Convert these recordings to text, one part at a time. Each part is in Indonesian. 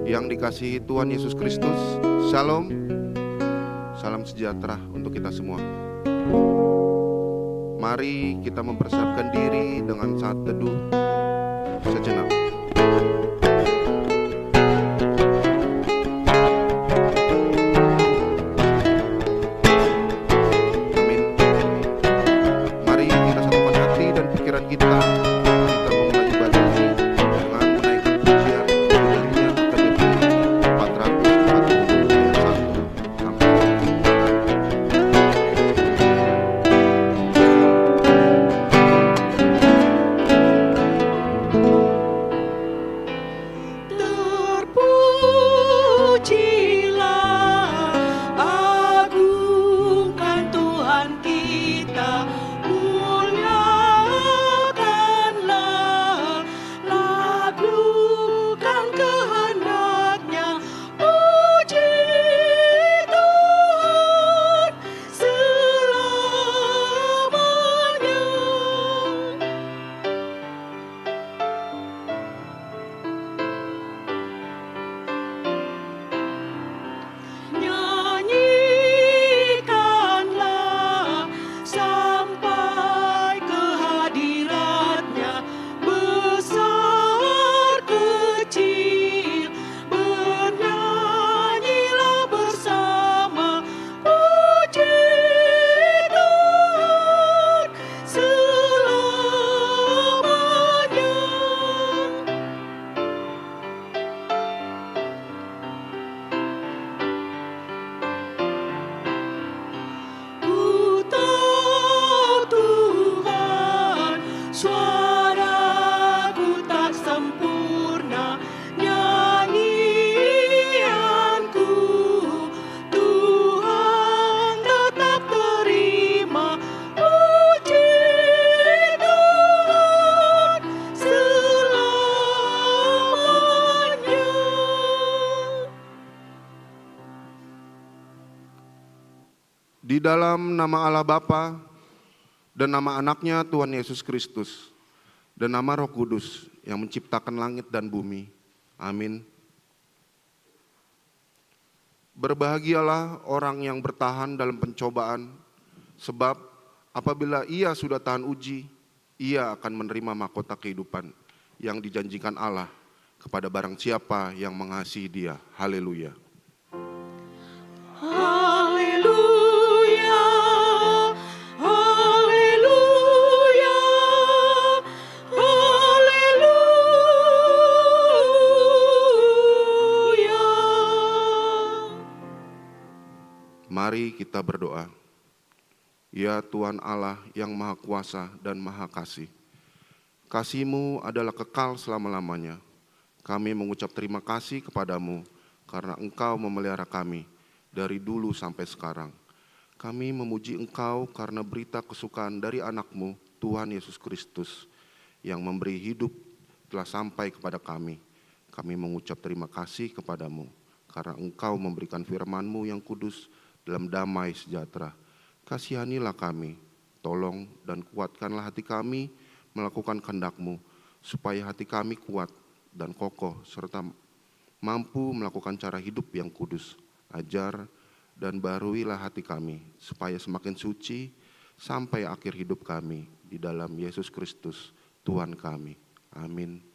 Yang dikasihi Tuhan Yesus Kristus, Shalom, salam sejahtera untuk kita semua. Mari kita mempersiapkan diri dengan saat teduh sejenak. Amin. Mari kita satukan hati dan pikiran kita. Di dalam nama Allah Bapa dan nama anaknya Tuhan Yesus Kristus dan nama Roh Kudus yang menciptakan langit dan bumi. Amin. Berbahagialah orang yang bertahan dalam pencobaan, sebab apabila ia sudah tahan uji, ia akan menerima mahkota kehidupan yang dijanjikan Allah kepada barang siapa yang mengasihi Dia. Haleluya. Mari kita berdoa. Ya Tuhan Allah yang Maha Kuasa dan Maha Kasih, kasih-Mu adalah kekal selama-lamanya. Kami mengucap terima kasih kepadamu karena Engkau memelihara kami dari dulu sampai sekarang. Kami memuji Engkau karena berita kesukaan dari anak-Mu, Tuhan Yesus Kristus, yang memberi hidup telah sampai kepada kami. Kami mengucap terima kasih kepadamu karena Engkau memberikan firman-Mu yang kudus dalam damai sejahtera. Kasihanilah kami, tolong dan kuatkanlah hati kami melakukan kehendak-Mu, supaya hati kami kuat dan kokoh, serta mampu melakukan cara hidup yang kudus. Ajar dan baruilah hati kami, supaya semakin suci sampai akhir hidup kami, di dalam Yesus Kristus, Tuhan kami. Amin.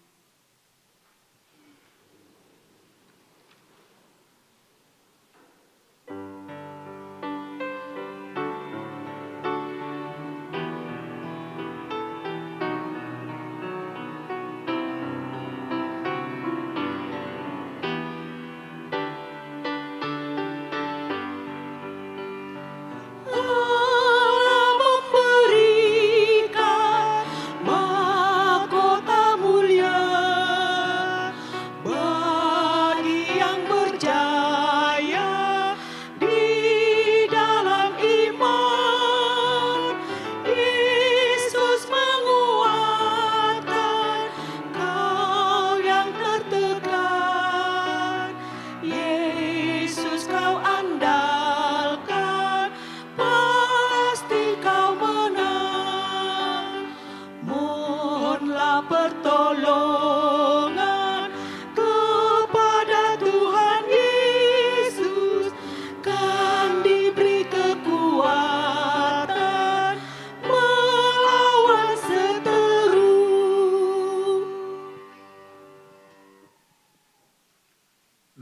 Mahkota mulia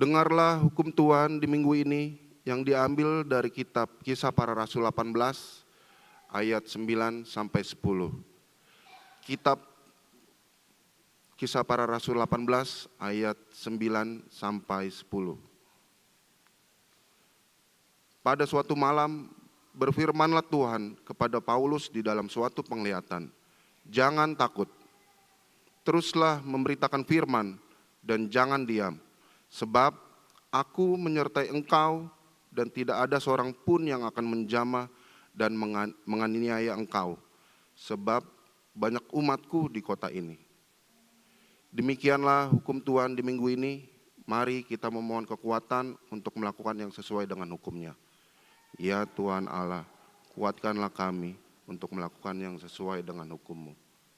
Dengarlah hukum Tuhan di minggu ini yang diambil dari kitab Kisah Para Rasul 18 ayat 9 sampai 10. Kitab Kisah Para Rasul 18 ayat 9 sampai 10. Pada suatu malam berfirmanlah Tuhan kepada Paulus di dalam suatu penglihatan, "Jangan takut, teruslah memberitakan firman dan jangan diam, sebab aku menyertai engkau dan tidak ada seorang pun yang akan menjamah dan menganiaya engkau, sebab banyak umatku di kota ini." Demikianlah hukum Tuhan di minggu ini. Mari kita memohon kekuatan untuk melakukan yang sesuai dengan hukumnya. Ya Tuhan Allah, kuatkanlah kami untuk melakukan yang sesuai dengan hukum-Mu.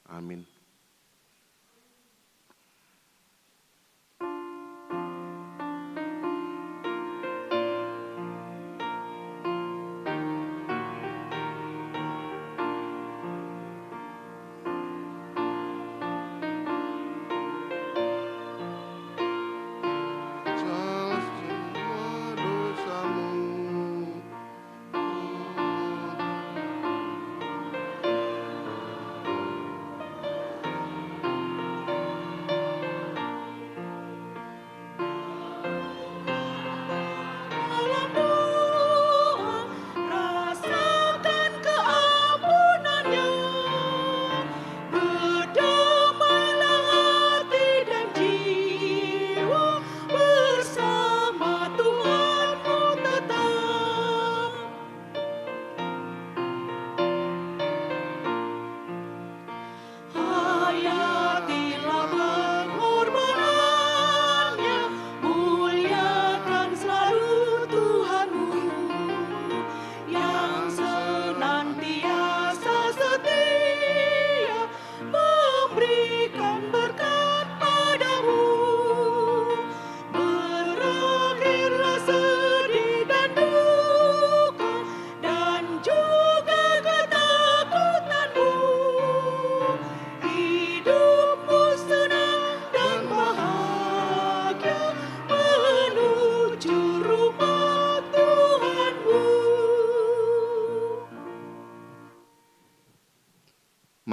Amin.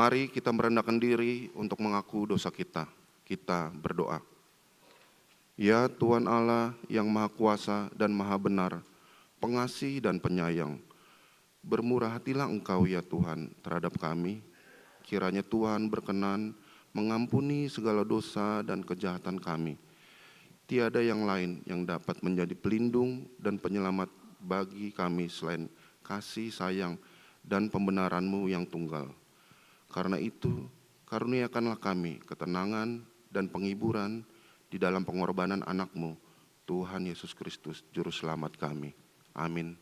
Mari kita merendahkan diri untuk mengaku dosa kita. Kita berdoa. Ya Tuhan Allah yang Maha Kuasa dan Maha Benar, pengasih dan penyayang, bermurah hatilah Engkau ya Tuhan terhadap kami. Kiranya Tuhan berkenan mengampuni segala dosa dan kejahatan kami. Tiada yang lain yang dapat menjadi pelindung dan penyelamat bagi kami selain kasih sayang dan pembenaran-Mu yang tunggal. Karena itu, karuniakanlah kami ketenangan dan penghiburan di dalam pengorbanan anak-Mu, Tuhan Yesus Kristus, Juru Selamat kami. Amin.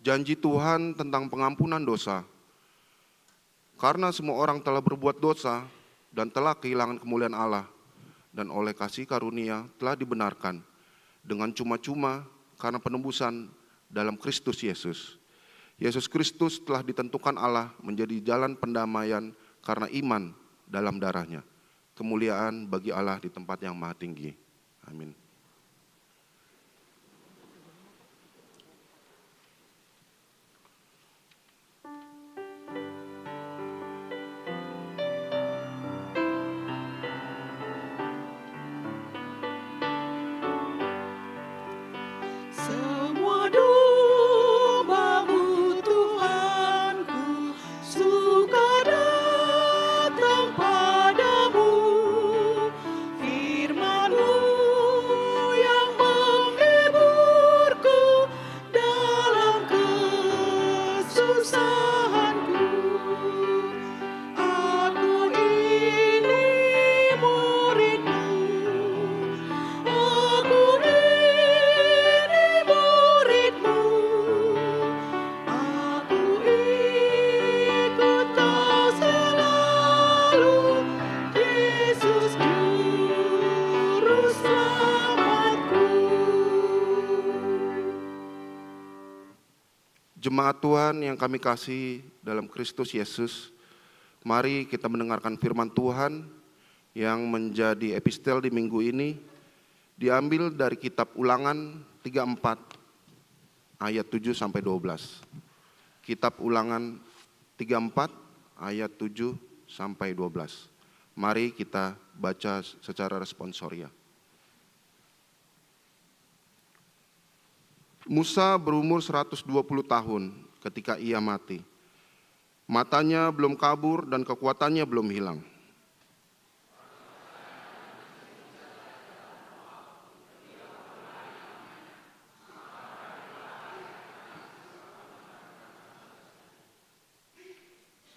Janji Tuhan tentang pengampunan dosa. Karena semua orang telah berbuat dosa dan telah kehilangan kemuliaan Allah, dan oleh kasih karunia telah dibenarkan dengan cuma-cuma karena penebusan dalam Kristus Yesus. Yesus Kristus telah ditentukan Allah menjadi jalan pendamaian karena iman dalam darah-Nya. Kemuliaan bagi Allah di tempat yang maha tinggi. Amin. Jemaat Tuhan yang kami kasih dalam Kristus Yesus, mari kita mendengarkan firman Tuhan yang menjadi epistel di minggu ini, diambil dari kitab Ulangan 34 ayat 7-12. Kitab Ulangan 34 ayat 7-12. Mari kita baca secara responsoria. Musa berumur 120 tahun ketika ia mati. Matanya belum kabur dan kekuatannya belum hilang.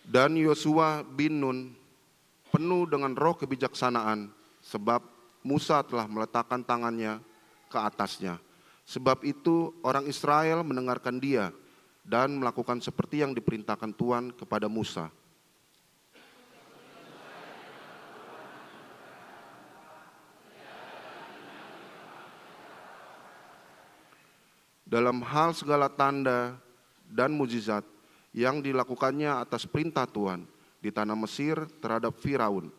Dan Yosua bin Nun penuh dengan roh kebijaksanaan, sebab Musa telah meletakkan tangannya ke atasnya. Sebab itu orang Israel mendengarkan dia dan melakukan seperti yang diperintahkan Tuhan kepada Musa. Dalam hal segala tanda dan mujizat yang dilakukannya atas perintah Tuhan di tanah Mesir terhadap Firaun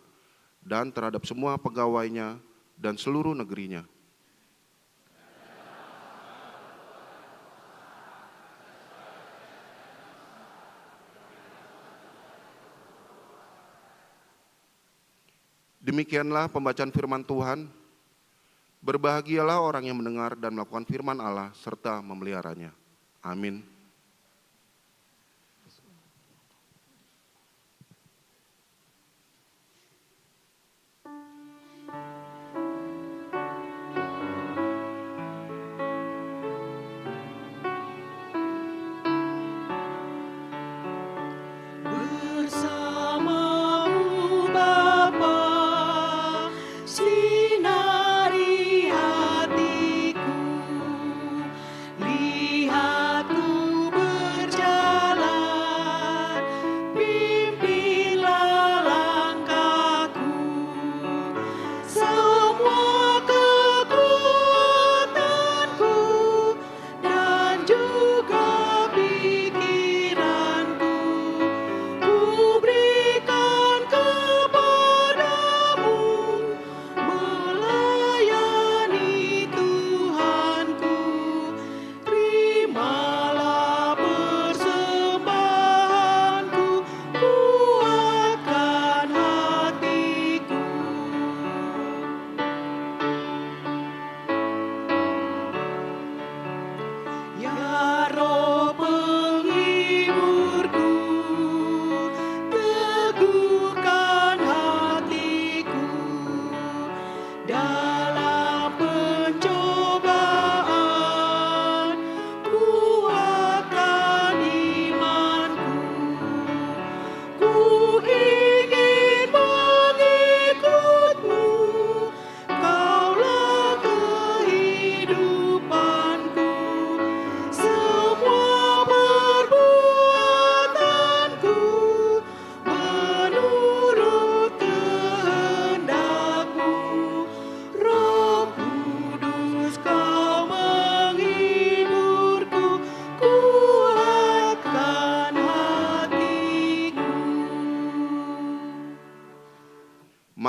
dan terhadap semua pegawainya dan seluruh negerinya. Demikianlah pembacaan firman Tuhan. Berbahagialah orang yang mendengar dan melakukan firman Allah serta memeliharanya. Amin.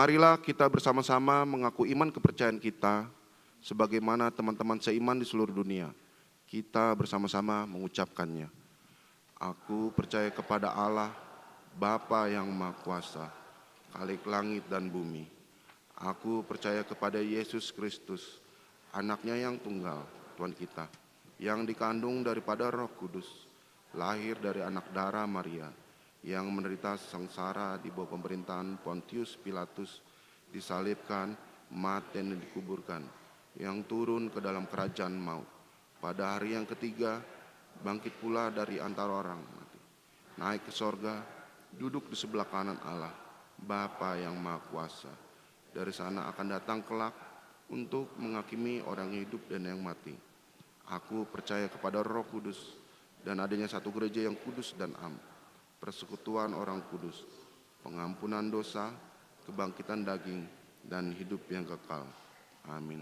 Marilah kita bersama-sama mengaku iman kepercayaan kita sebagaimana teman-teman seiman di seluruh dunia. Kita bersama-sama mengucapkannya. Aku percaya kepada Allah, Bapa yang Maha Kuasa, Khalik langit dan bumi. Aku percaya kepada Yesus Kristus, Anaknya yang tunggal, Tuhan kita, yang dikandung daripada Roh Kudus, lahir dari anak darah Maria, yang menderita sengsara di bawah pemerintahan Pontius Pilatus, disalibkan, mati dan dikuburkan, yang turun ke dalam kerajaan maut. Pada hari yang ketiga, bangkit pula dari antara orang mati, naik ke sorga, duduk di sebelah kanan Allah, Bapa yang Maha Kuasa. Dari sana akan datang kelak untuk menghakimi orang yang hidup dan yang mati. Aku percaya kepada Roh Kudus dan adanya satu gereja yang kudus dan am, persekutuan orang kudus, pengampunan dosa, kebangkitan daging, dan hidup yang kekal. Amin.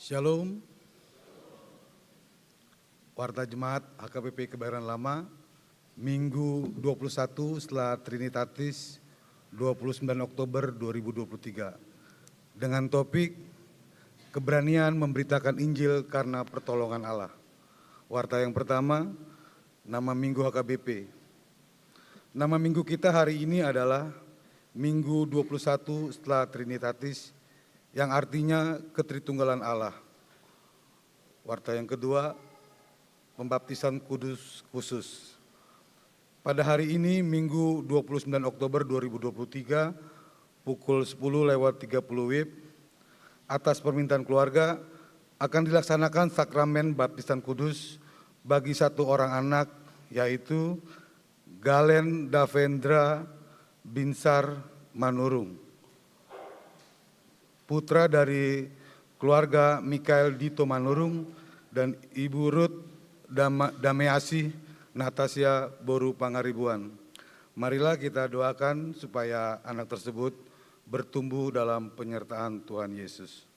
Shalom, Warta Jemaat HKBP Kebayoran Lama, Minggu 21 setelah Trinitatis 29 Oktober 2023. Dengan topik, keberanian memberitakan Injil karena pertolongan Allah. Warta yang pertama, nama Minggu HKBP. Nama Minggu kita hari ini adalah Minggu 21 setelah Trinitatis, yang artinya ketritunggalan Allah. Warta yang kedua, pembaptisan kudus khusus. Pada hari ini, Minggu 29 Oktober 2023, pukul 10:30 WIB, atas permintaan keluarga, akan dilaksanakan sakramen baptisan kudus bagi satu orang anak, yaitu Galen Davendra Binsar Manurung, putra dari keluarga Mikael Dito Manurung dan Ibu Ruth Dameasi Natasha Boru Pangaribuan. Marilah kita doakan supaya anak tersebut bertumbuh dalam penyertaan Tuhan Yesus.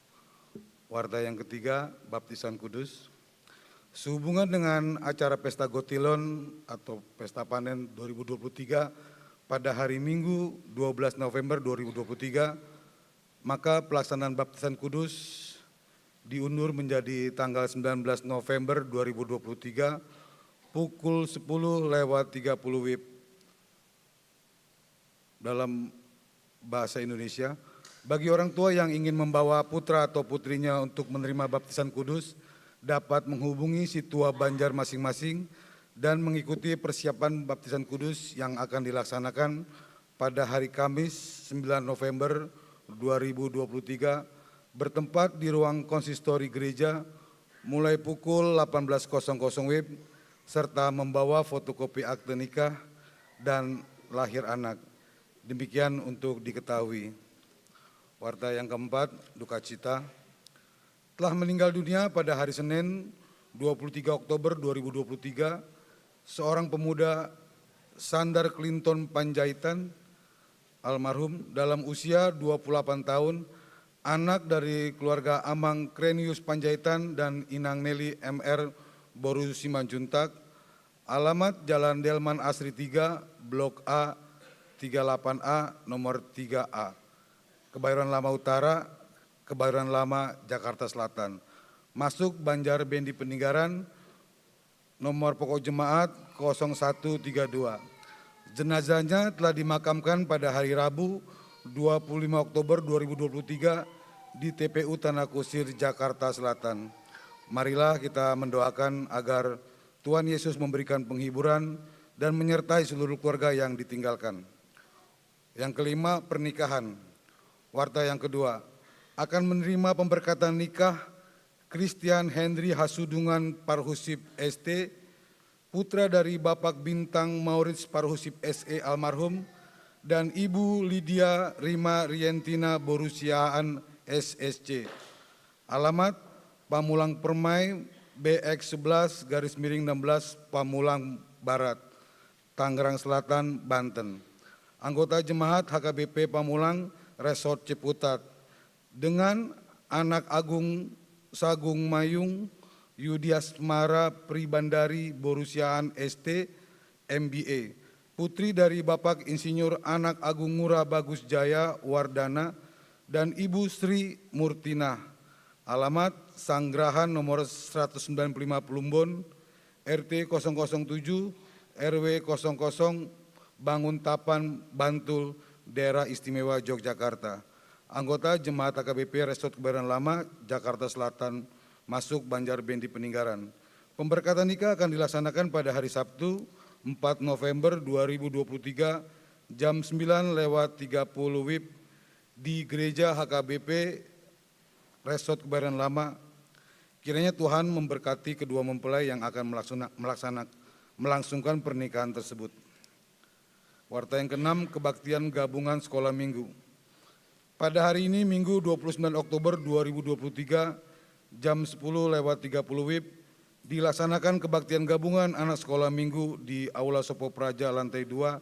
Warta yang ketiga, baptisan kudus. Sehubungan dengan acara Pesta Gotilon atau Pesta Panen 2023 pada hari Minggu 12 November 2023, maka pelaksanaan baptisan kudus diundur menjadi tanggal 19 November 2023 pukul 10:30 WIB dalam bahasa Indonesia. Bagi orang tua yang ingin membawa putra atau putrinya untuk menerima baptisan kudus, dapat menghubungi si tua Banjar masing-masing dan mengikuti persiapan baptisan kudus yang akan dilaksanakan pada hari Kamis 9 November 2023 bertempat di ruang konsistori gereja mulai pukul 18:00 WIB serta membawa fotokopi akte nikah dan lahir anak. Demikian untuk diketahui. Warta yang keempat, duka cita. Telah meninggal dunia pada hari Senin 23 Oktober 2023 seorang pemuda Sandar Clinton Panjaitan almarhum dalam usia 28 tahun, anak dari keluarga Amang Krenius Panjaitan dan Inang Nelly MR Boru Simanjuntak, alamat Jalan Delman Asri 3, Blok A, 38A, nomor 3A, Kebayoran Lama Utara, Kebayoran Lama, Jakarta Selatan. Masuk Banjar Bendi Peninggaran, nomor pokok jemaat 0132. Jenazahnya telah dimakamkan pada hari Rabu 25 Oktober 2023 di TPU Tanah Kusir, Jakarta Selatan. Marilah kita mendoakan agar Tuhan Yesus memberikan penghiburan dan menyertai seluruh keluarga yang ditinggalkan. Yang kelima, pernikahan. Warta yang kedua, akan menerima pemberkatan nikah Christian Henry Hasudungan Parhusip ST, putra dari Bapak Bintang Maurits Parhusip SE almarhum, dan Ibu Lydia Rima Rientina Borusiaan SSC. Alamat Pamulang Permai BX 11-16 Pamulang Barat, Tangerang Selatan, Banten. Anggota Jemaat HKBP Pamulang Resort Ciputat dengan anak Agung Sagung Mayung Yudiasmara Pribandari Borusiaan ST MBA, putri dari Bapak Insinyur Anak Agung Ngurah Bagus Jaya Wardana dan Ibu Sri Murtina. Alamat Sanggrahan nomor 195 Plumbon, RT 007, RW 00, Banguntapan, Bantul, Daerah Istimewa Yogyakarta. Anggota Jemaat HKBP Resort Kebayoran Lama, Jakarta Selatan, masuk Banjar Bendi Peninggaran. Pemberkatan nikah akan dilaksanakan pada hari Sabtu 4 November 2023 jam 9:30 WIB di Gereja HKBP Resort Kebayoran Lama. Kiranya Tuhan memberkati kedua mempelai yang akan melangsungkan pernikahan tersebut. Warta yang keenam, kebaktian gabungan sekolah minggu. Pada hari ini Minggu 29 Oktober 2023 jam 10:30 WIB dilaksanakan kebaktian gabungan anak sekolah minggu di Aula Sopo Praja lantai 2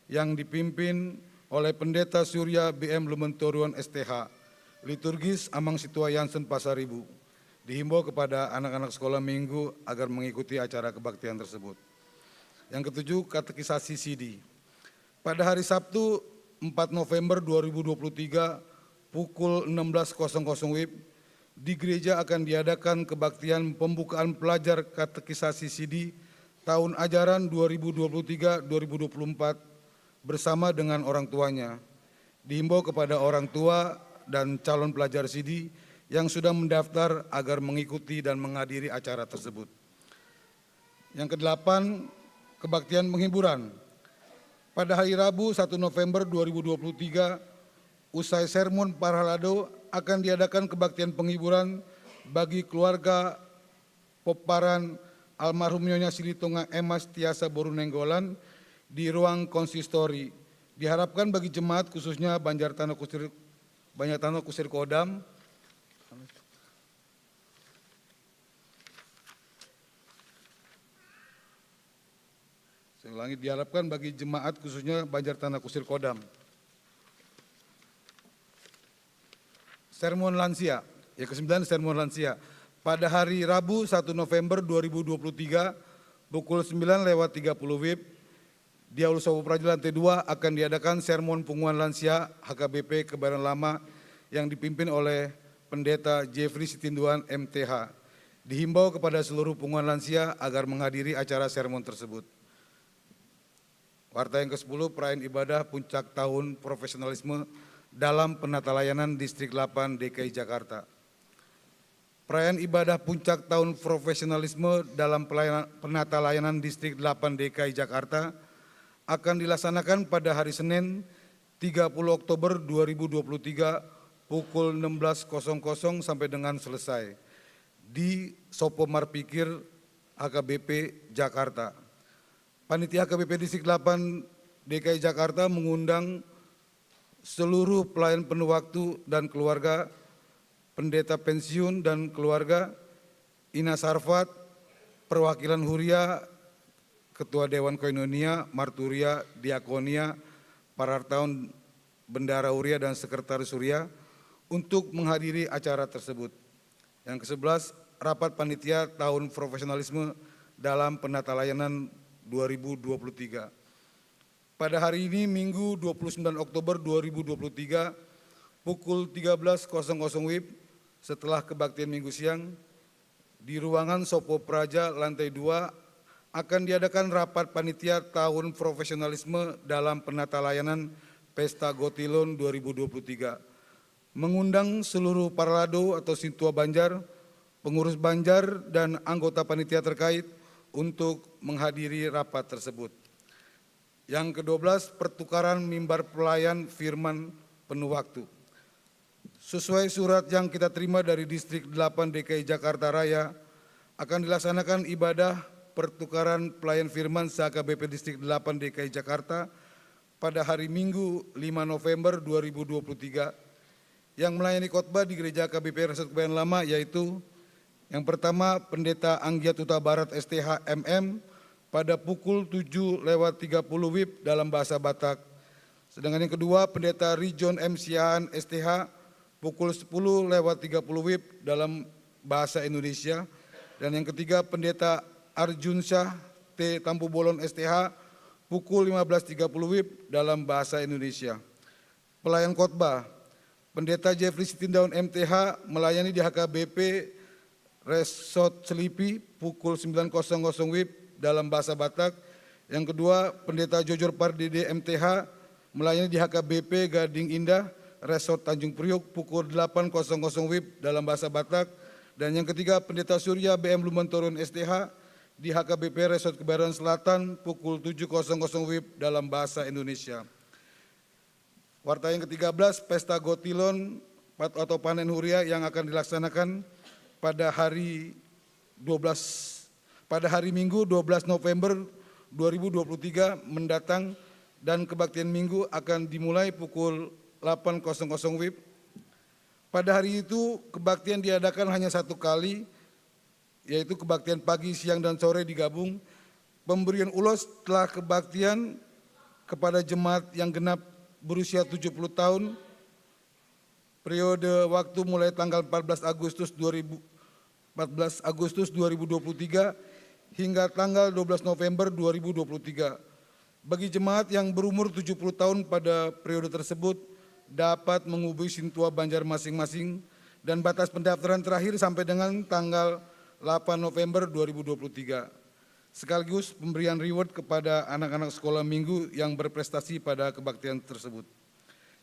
yang dipimpin oleh Pendeta Surya BM Lumentorion STH, liturgis Amang Situa Yansen Pasaribu. Dihimbau kepada anak-anak sekolah minggu agar mengikuti acara kebaktian tersebut. Yang ketujuh, katekisasi CD. Pada hari Sabtu 4 November 2023 pukul 16.00 WIB, di gereja akan diadakan kebaktian pembukaan pelajar katekisasi CD tahun ajaran 2023-2024 bersama dengan orang tuanya. Dihimbau kepada orang tua dan calon pelajar CD yang sudah mendaftar agar mengikuti dan menghadiri acara tersebut. Yang kedelapan, kebaktian penghiburan. Pada hari Rabu 1 November 2023, usai sermon Parhalado akan diadakan kebaktian penghiburan bagi keluarga Poparan almarhum Nyonya Silitonga Emas Tiasa Borunenggolan di ruang konsistori. Diharapkan bagi jemaat khususnya Banjartano Kusir Kodam diharapkan bagi jemaat khususnya Banjartana Kusir Kodam. Sermon lansia, yang ke-9 sermon lansia. Pada hari Rabu 1 November 2023 pukul 9.30 WIB di Aula Sopo Praja lantai 2 akan diadakan sermon pengumuman lansia HKBP Kebayoran Lama yang dipimpin oleh Pendeta Jeffrey Sitinduan MTH. Dihimbau kepada seluruh pengumuman lansia agar menghadiri acara sermon tersebut. Warta yang ke-10, perayaan ibadah puncak tahun profesionalisme dalam penata layanan Distrik 8 DKI Jakarta. Perayaan ibadah puncak tahun profesionalisme dalam penata layanan Distrik 8 DKI Jakarta akan dilaksanakan pada hari Senin 30 Oktober 2023 pukul 16.00 sampai dengan selesai di Sopo Marpikir HKBP Jakarta. Panitia HKBP Distrik 8 DKI Jakarta mengundang seluruh pelayan penuh waktu dan keluarga, pendeta pensiun dan keluarga, Ina Sarfat, perwakilan Huria, Ketua Dewan Koinonia, Marturia, Diakonia, Parartaun, Bendara Huria dan Sekretaris Huria untuk menghadiri acara tersebut. Yang ke-11, rapat panitia tahun profesionalisme dalam penata layanan 2023. Pada hari ini Minggu 29 Oktober 2023 pukul 13.00 WIB setelah kebaktian Minggu siang di ruangan Sopo Praja lantai 2 akan diadakan rapat panitia tahun profesionalisme dalam penata layanan Pesta Gotilon 2023. Mengundang seluruh Parhalado atau Sintua Banjar, pengurus Banjar dan anggota panitia terkait untuk menghadiri rapat tersebut. Yang ke-12, pertukaran mimbar pelayan firman penuh waktu. Sesuai surat yang kita terima dari Distrik 8 DKI Jakarta Raya, akan dilaksanakan ibadah pertukaran pelayan firman se-HKBP Distrik 8 DKI Jakarta pada hari Minggu 5 November 2023 yang melayani khotbah di Gereja HKBP Resort Kebayoran Lama yaitu yang pertama, Pendeta Anggiat Huta Barat STH MM pada pukul 7.30 WIB dalam bahasa Batak. Sedangkan yang kedua, Pendeta Rijon M. Siaan STH pukul 10.30 WIB dalam bahasa Indonesia. Dan yang ketiga, Pendeta Arjun Syah T. Tampu Bolon STH pukul 15.30 WIB dalam bahasa Indonesia. Pelayan khotbah, Pendeta Jeffrey Sitindaun MTH melayani di HKBP Resort Selipi pukul 9.00 WIB dalam bahasa Batak. Yang kedua, Pendeta Jojor Pardede MTH melayani di HKBP Gading Indah Resort Tanjung Priok pukul 8.00 WIB dalam bahasa Batak. Dan yang ketiga, Pendeta Surya BM Lumanturun STH di HKBP Resort Kebayoran Selatan pukul 7.00 WIB dalam bahasa Indonesia. Warta yang ke-13, Pesta Gotilon atau Panen Huria yang akan dilaksanakan pada hari Minggu 12 November 2023 mendatang dan kebaktian Minggu akan dimulai pukul 8.00 WIB. Pada hari itu kebaktian diadakan hanya satu kali, yaitu kebaktian pagi, siang, dan sore digabung. Pemberian ulos setelah kebaktian kepada jemaat yang genap berusia 70 tahun, periode waktu mulai tanggal 14 Agustus 14 Agustus 2023 hingga tanggal 12 November 2023. Bagi jemaat yang berumur 70 tahun pada periode tersebut dapat menghubungi Sintua Banjar masing-masing dan batas pendaftaran terakhir sampai dengan tanggal 8 November 2023. Sekaligus pemberian reward kepada anak-anak sekolah minggu yang berprestasi pada kebaktian tersebut.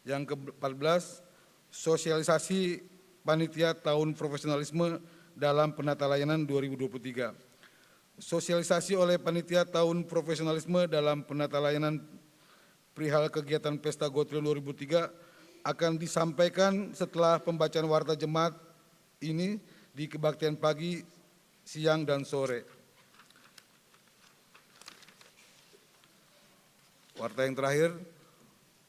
Yang ke-14, sosialisasi panitia tahun profesionalisme dalam penata layanan 2023. Sosialisasi oleh panitia tahun profesionalisme dalam penata layanan perihal kegiatan Pesta Gotrilon 2003 akan disampaikan setelah pembacaan warta jemaat ini di kebaktian pagi, siang, dan sore. Warta yang terakhir,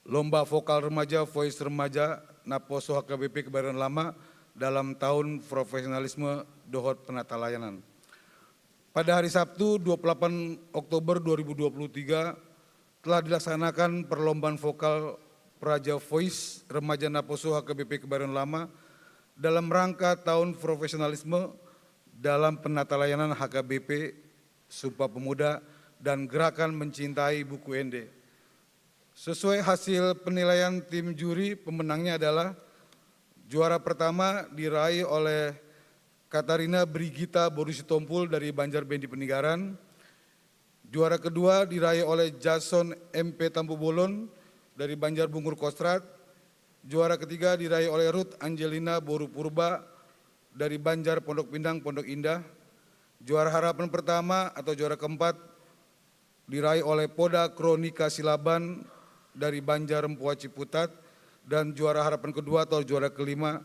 Lomba Vokal Remaja Voice Remaja Naposo HKBP Kebayoran Lama dalam tahun profesionalisme Dohot Penata Layanan. Pada hari Sabtu 28 Oktober 2023 telah dilaksanakan perlombaan vokal Praja Voice Remaja Naposo HKBP Kebayoran Lama dalam rangka tahun profesionalisme dalam penata layanan HKBP, Sumpah Pemuda, dan Gerakan Mencintai Buku Ende. Sesuai hasil penilaian tim juri, pemenangnya adalah juara pertama diraih oleh Katarina Brigita Borusitompul dari Banjarbendi Peninggaran. Juara kedua diraih oleh Jason MP Tampubolon dari Banjar Bungur Kostrat. Juara ketiga diraih oleh Ruth Angelina Boru Purba dari Banjar Pondok Pinang Pondok Indah. Juara harapan pertama atau juara keempat diraih oleh Poda Kronika Silaban dari Banjar Mpuwa Ciputat, dan juara harapan kedua atau juara kelima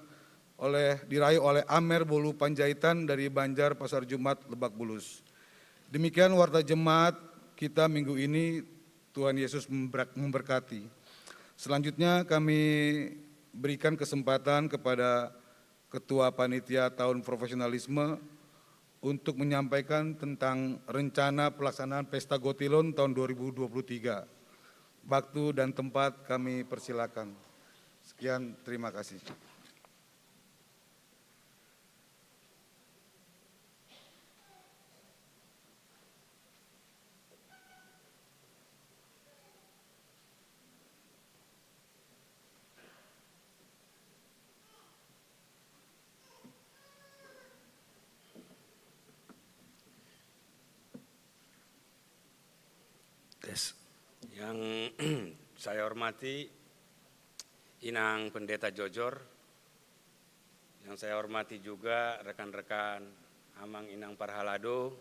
diraih oleh Amer Bolu Panjaitan dari Banjar Pasar Jumat Lebak Bulus. Demikian warta jemaat kita minggu ini. Tuhan Yesus memberkati. Selanjutnya kami berikan kesempatan kepada Ketua Panitia Tahun Profesionalisme untuk menyampaikan tentang rencana pelaksanaan Pesta Gotilon tahun 2023. Waktu dan tempat kami persilakan. Sekian, terima kasih. Yang saya hormati Inang Pendeta Jojor, yang saya hormati juga rekan-rekan Amang Inang Parhalado,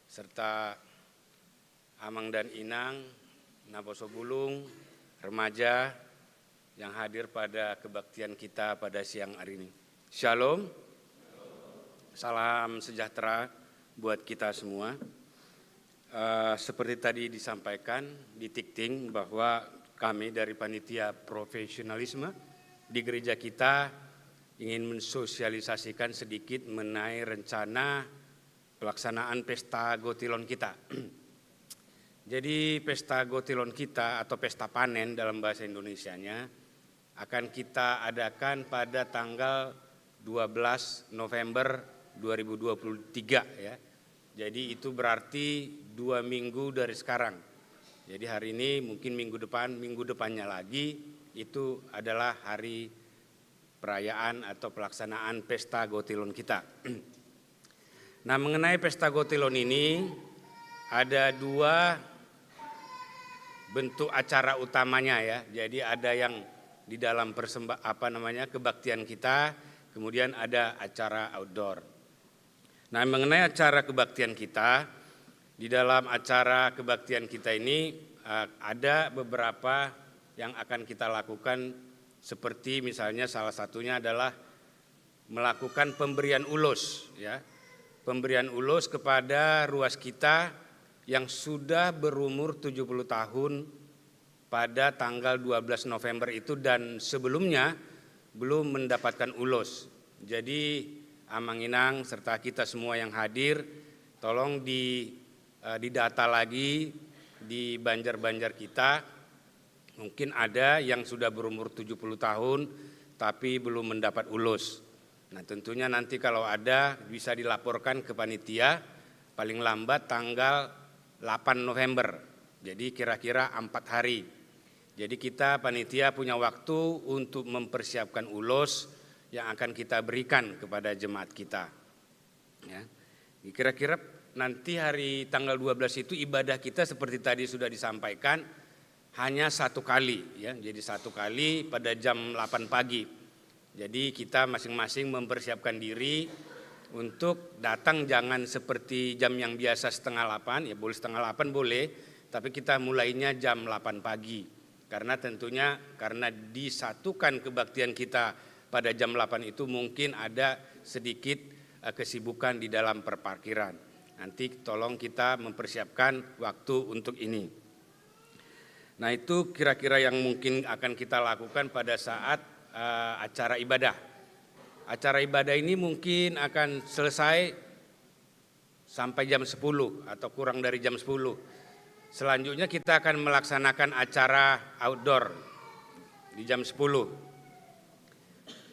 serta Amang dan Inang Naposo Bulung, remaja yang hadir pada kebaktian kita pada siang hari ini. Shalom, salam sejahtera buat kita semua. Seperti tadi disampaikan di Tikting bahwa kami dari Panitia Profesionalisme di gereja kita ingin mensosialisasikan sedikit mengenai rencana pelaksanaan Pesta Gotilon kita. Jadi Pesta Gotilon kita atau Pesta Panen dalam bahasa Indonesianya akan kita adakan pada tanggal 12 November 2023 ya. Jadi itu berarti 2 minggu dari sekarang. Jadi hari ini mungkin minggu depannya lagi itu adalah hari perayaan atau pelaksanaan Pesta Gotilon kita. Nah, mengenai Pesta Gotilon ini ada 2 bentuk acara utamanya ya. Jadi ada yang di dalam kebaktian kita, kemudian ada acara outdoor. Nah, mengenai acara kebaktian kita, di dalam acara kebaktian kita ini ada beberapa yang akan kita lakukan, seperti misalnya salah satunya adalah melakukan pemberian ulus ya. Pemberian ulus kepada ruas kita yang sudah berumur 70 tahun pada tanggal 12 November itu dan sebelumnya belum mendapatkan ulus. Jadi Amang Inang serta kita semua yang hadir, tolong didata lagi di Banjar-Banjar kita. Mungkin ada yang sudah berumur 70 tahun tapi belum mendapat ulus. Nah tentunya nanti kalau ada bisa dilaporkan ke panitia paling lambat tanggal 8 November. Jadi kira-kira 4 hari. Jadi kita panitia punya waktu untuk mempersiapkan ulos yang akan kita berikan kepada jemaat kita. Ya. Kira-kira nanti hari tanggal 12 itu ibadah kita seperti tadi sudah disampaikan hanya 1 kali. Ya. Jadi 1 kali pada jam 8 pagi. Jadi kita masing-masing mempersiapkan diri untuk datang jangan seperti jam yang biasa setengah 8, ya boleh setengah 8 boleh, tapi kita mulainya jam 8 pagi. Karena tentunya karena disatukan kebaktian kita pada jam 8 itu mungkin ada sedikit kesibukan di dalam perparkiran. Nanti tolong kita mempersiapkan waktu untuk ini. Nah itu kira-kira yang mungkin akan kita lakukan pada saat acara ibadah. Acara ibadah ini mungkin akan selesai sampai jam 10 atau kurang dari jam 10. Selanjutnya kita akan melaksanakan acara outdoor di jam 10.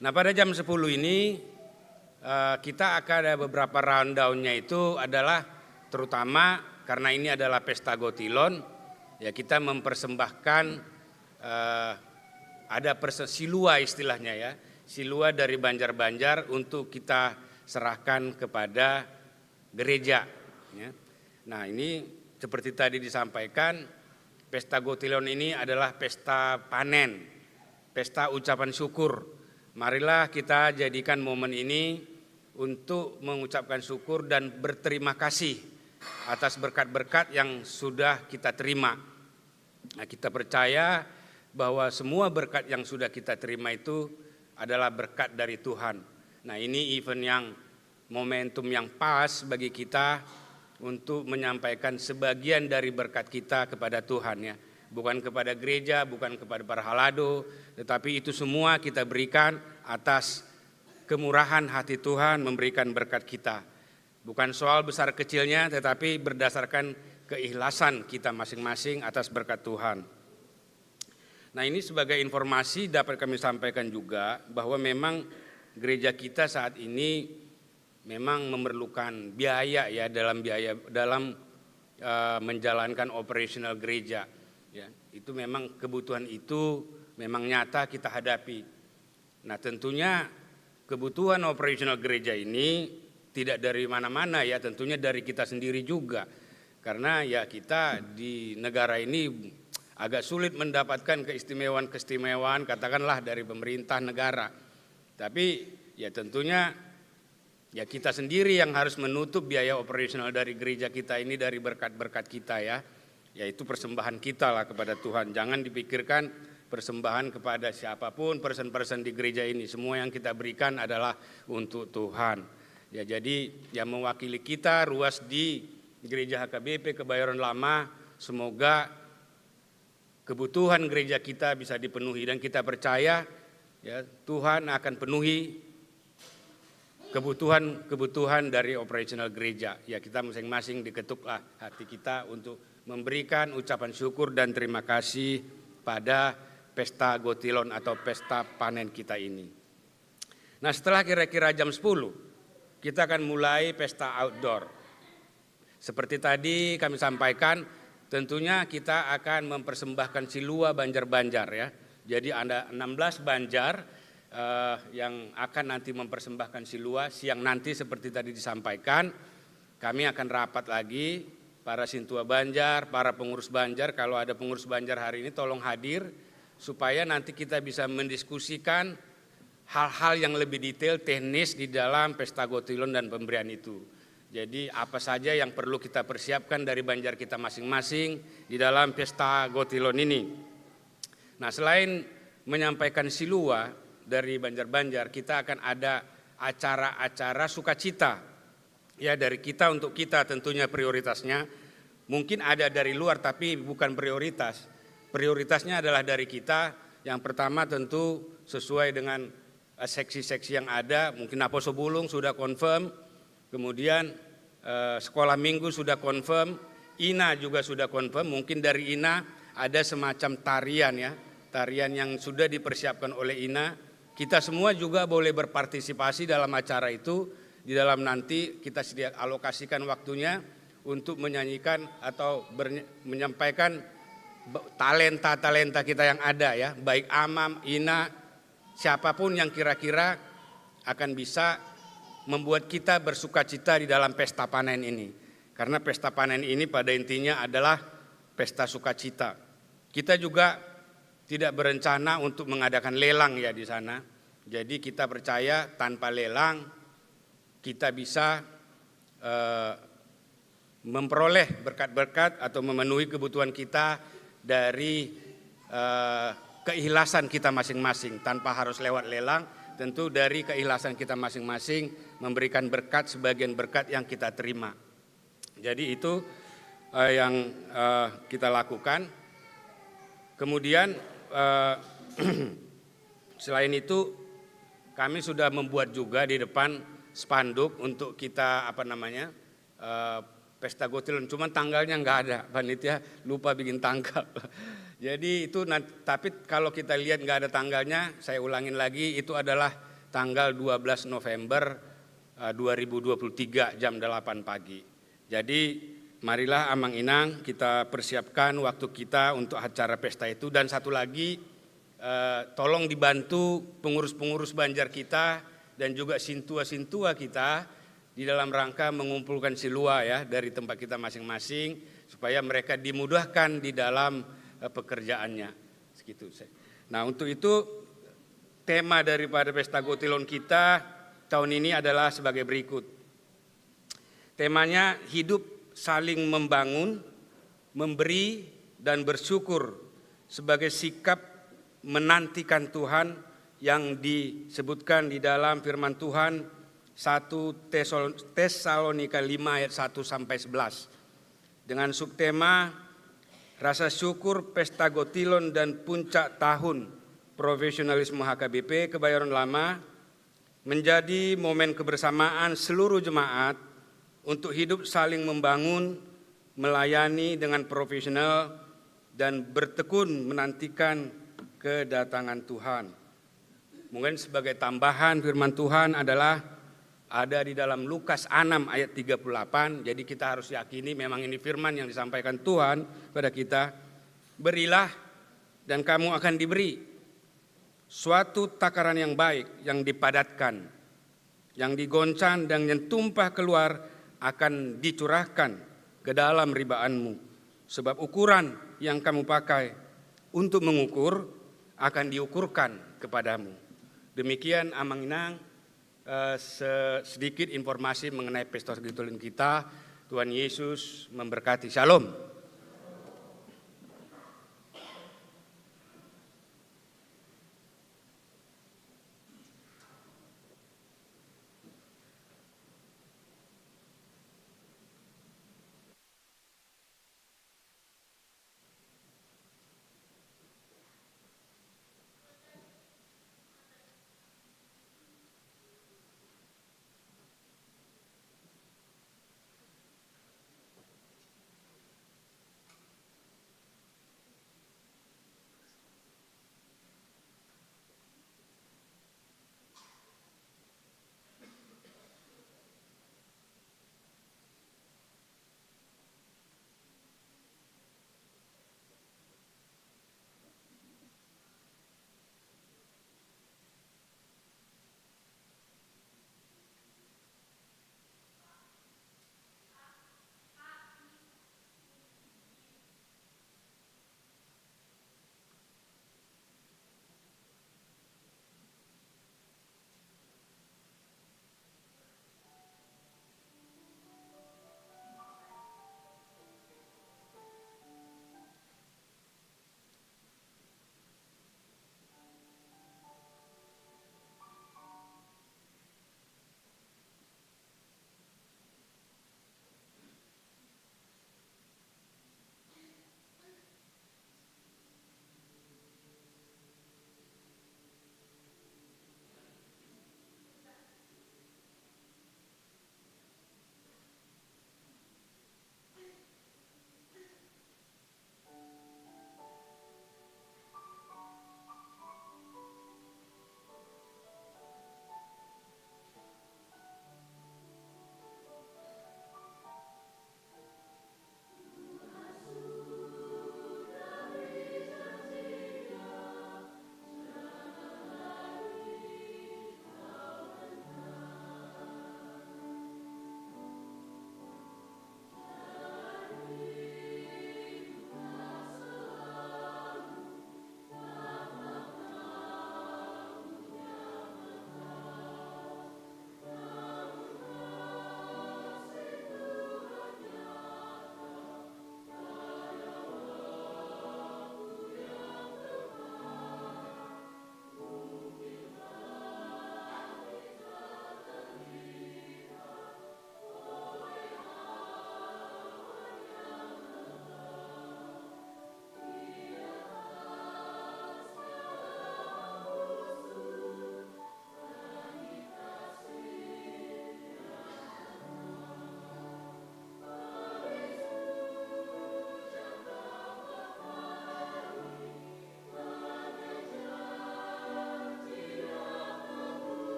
Nah pada jam 10 ini kita akan ada beberapa rundown-nya itu adalah terutama karena ini adalah pesta Gotilon, ya kita mempersembahkan ada silua istilahnya ya, silua dari Banjar-Banjar untuk kita serahkan kepada gereja. Ya. Nah ini seperti tadi disampaikan, pesta Gotilon ini adalah pesta panen, pesta ucapan syukur. Marilah kita jadikan momen ini untuk mengucapkan syukur dan berterima kasih atas berkat-berkat yang sudah kita terima. Nah kita percaya bahwa semua berkat yang sudah kita terima itu adalah berkat dari Tuhan. Nah ini event yang momentum yang pas bagi kita untuk menyampaikan sebagian dari berkat kita kepada Tuhan ya. Bukan kepada gereja, bukan kepada para halado, tetapi itu semua kita berikan atas kemurahan hati Tuhan memberikan berkat kita. Bukan soal besar kecilnya tetapi berdasarkan keikhlasan kita masing-masing atas berkat Tuhan. Nah ini sebagai informasi dapat kami sampaikan juga bahwa memang gereja kita saat ini memang memerlukan biaya ya dalam menjalankan operasional gereja. Ya, itu memang kebutuhan itu memang nyata kita hadapi. Nah tentunya kebutuhan operasional gereja ini tidak dari mana-mana ya, tentunya dari kita sendiri juga. Karena ya kita di negara ini agak sulit mendapatkan keistimewaan katakanlah dari pemerintah negara. Tapi ya tentunya ya kita sendiri yang harus menutup biaya operasional dari gereja kita ini dari berkat-berkat kita ya. Yaitu persembahan kita lah kepada Tuhan. Jangan dipikirkan persembahan kepada siapapun, person-person di gereja ini. Semua yang kita berikan adalah untuk Tuhan. Ya jadi yang mewakili kita ruas di Gereja HKBP Kebayoran Lama, semoga kebutuhan gereja kita bisa dipenuhi dan kita percaya ya Tuhan akan penuhi kebutuhan dari operasional gereja. Ya kita masing-masing diketuklah hati kita untuk memberikan ucapan syukur dan terima kasih pada pesta Gotilon atau pesta panen kita ini. Nah setelah kira-kira jam 10 kita akan mulai pesta outdoor. Seperti tadi kami sampaikan, tentunya kita akan mempersembahkan silua Banjar-Banjar ya. Jadi ada 16 Banjar yang akan nanti mempersembahkan silua. Siang nanti seperti tadi disampaikan, kami akan rapat lagi para Sintua Banjar, para pengurus Banjar. Kalau ada pengurus Banjar hari ini tolong hadir supaya nanti kita bisa mendiskusikan hal-hal yang lebih detail teknis di dalam pesta Gotilon dan pemberian itu. Jadi apa saja yang perlu kita persiapkan dari Banjar kita masing-masing di dalam pesta Gotilon ini. Nah selain menyampaikan silua dari Banjar-Banjar, kita akan ada acara-acara sukacita. Ya dari kita untuk kita tentunya prioritasnya. Mungkin ada dari luar tapi bukan prioritas. Prioritasnya adalah dari kita. Yang pertama tentu sesuai dengan seksi-seksi yang ada. Mungkin Aposo Bulung sudah confirm. Kemudian sekolah minggu sudah confirm, INA juga sudah confirm. Mungkin dari INA ada semacam tarian ya, tarian yang sudah dipersiapkan oleh INA. Kita semua juga boleh berpartisipasi dalam acara itu, di dalam nanti kita alokasikan waktunya untuk menyanyikan atau menyampaikan talenta-talenta kita yang ada ya, baik Amam, Ina, siapapun yang kira-kira akan bisa membuat kita bersukacita di dalam pesta panen ini. Karena pesta panen ini pada intinya adalah pesta sukacita. Kita juga tidak berencana untuk mengadakan lelang ya di sana. Jadi kita percaya tanpa lelang kita bisa memperoleh berkat-berkat atau memenuhi kebutuhan kita dari keikhlasan kita masing-masing tanpa harus lewat lelang. Tentu dari keikhlasan kita masing-masing memberikan berkat sebagian berkat yang kita terima. Jadi itu yang kita lakukan. Kemudian selain itu kami sudah membuat juga di depan spanduk untuk kita pesta Gotilon. Cuman tanggalnya nggak ada, panitia lupa bikin tanggal. Jadi itu, tapi kalau kita lihat nggak ada tanggalnya, saya ulangin lagi, itu adalah tanggal 12 November 2023 jam 8 pagi. Jadi marilah Amang Inang kita persiapkan waktu kita untuk acara pesta itu. Dan satu lagi, tolong dibantu pengurus-pengurus Banjar kita dan juga sintua-sintua kita di dalam rangka mengumpulkan silua ya dari tempat kita masing-masing supaya mereka dimudahkan di dalam pekerjaannya. Segitu. Nah, untuk itu tema daripada pesta Gotilon kita tahun ini adalah sebagai berikut. Temanya hidup saling membangun, memberi dan bersyukur sebagai sikap menantikan Tuhan yang disebutkan di dalam firman Tuhan 1 Tesalonika 5 ayat 1 sampai 11. Dengan subtema rasa syukur pesta Gotilon dan puncak tahun profesionalisme HKBP Kebayoran Lama menjadi momen kebersamaan seluruh jemaat untuk hidup saling membangun, melayani dengan profesional dan bertekun menantikan kedatangan Tuhan. Mungkin sebagai tambahan firman Tuhan adalah ada di dalam Lukas 6 ayat 38. Jadi kita harus yakini memang ini firman yang disampaikan Tuhan pada kita. Berilah dan kamu akan diberi suatu takaran yang baik, yang dipadatkan, yang digoncang dan yang tumpah keluar akan dicurahkan ke dalam ribaanmu. Sebab ukuran yang kamu pakai untuk mengukur akan diukurkan kepadamu. Demikian Amang Inang sedikit informasi mengenai pesta Gotilon kita. Tuhan Yesus memberkati. Shalom.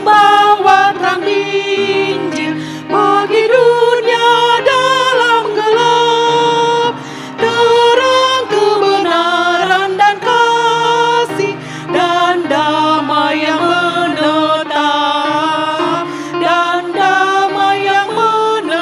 membawa terang Injil bagi dunia dalam gelap. Terang kebenaran dan kasih dan damai yang menetap, dan damai yang menetap.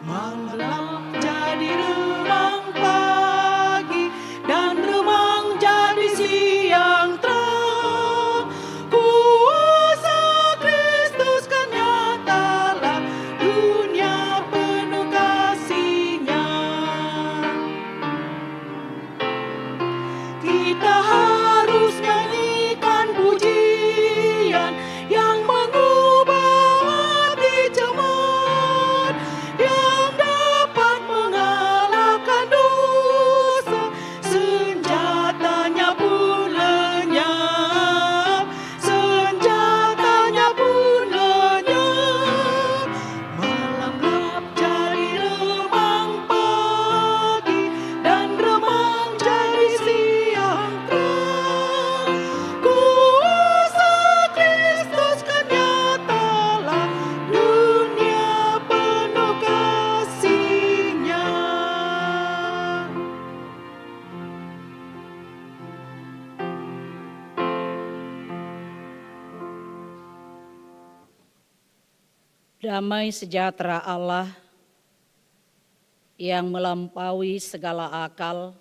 Malam jadi remang pagi, dan remang jadi siang terang. Kuasa Kristus kan nyatalah, dunia penuh kasih-Nya. Kita harus nyanyikan pujian yang mengubah hati jemaat, yang dapat mengalahkan dosa. Senjatanya pun lenyap, senjatanya pun lenyap. Malam gelap jadi remang pagi, dan remang jadi siang terang. Kuasa Kristus kan nyatalah, dunia penuh kasih-Nya. Damai sejahtera Allah yang melampaui segala akal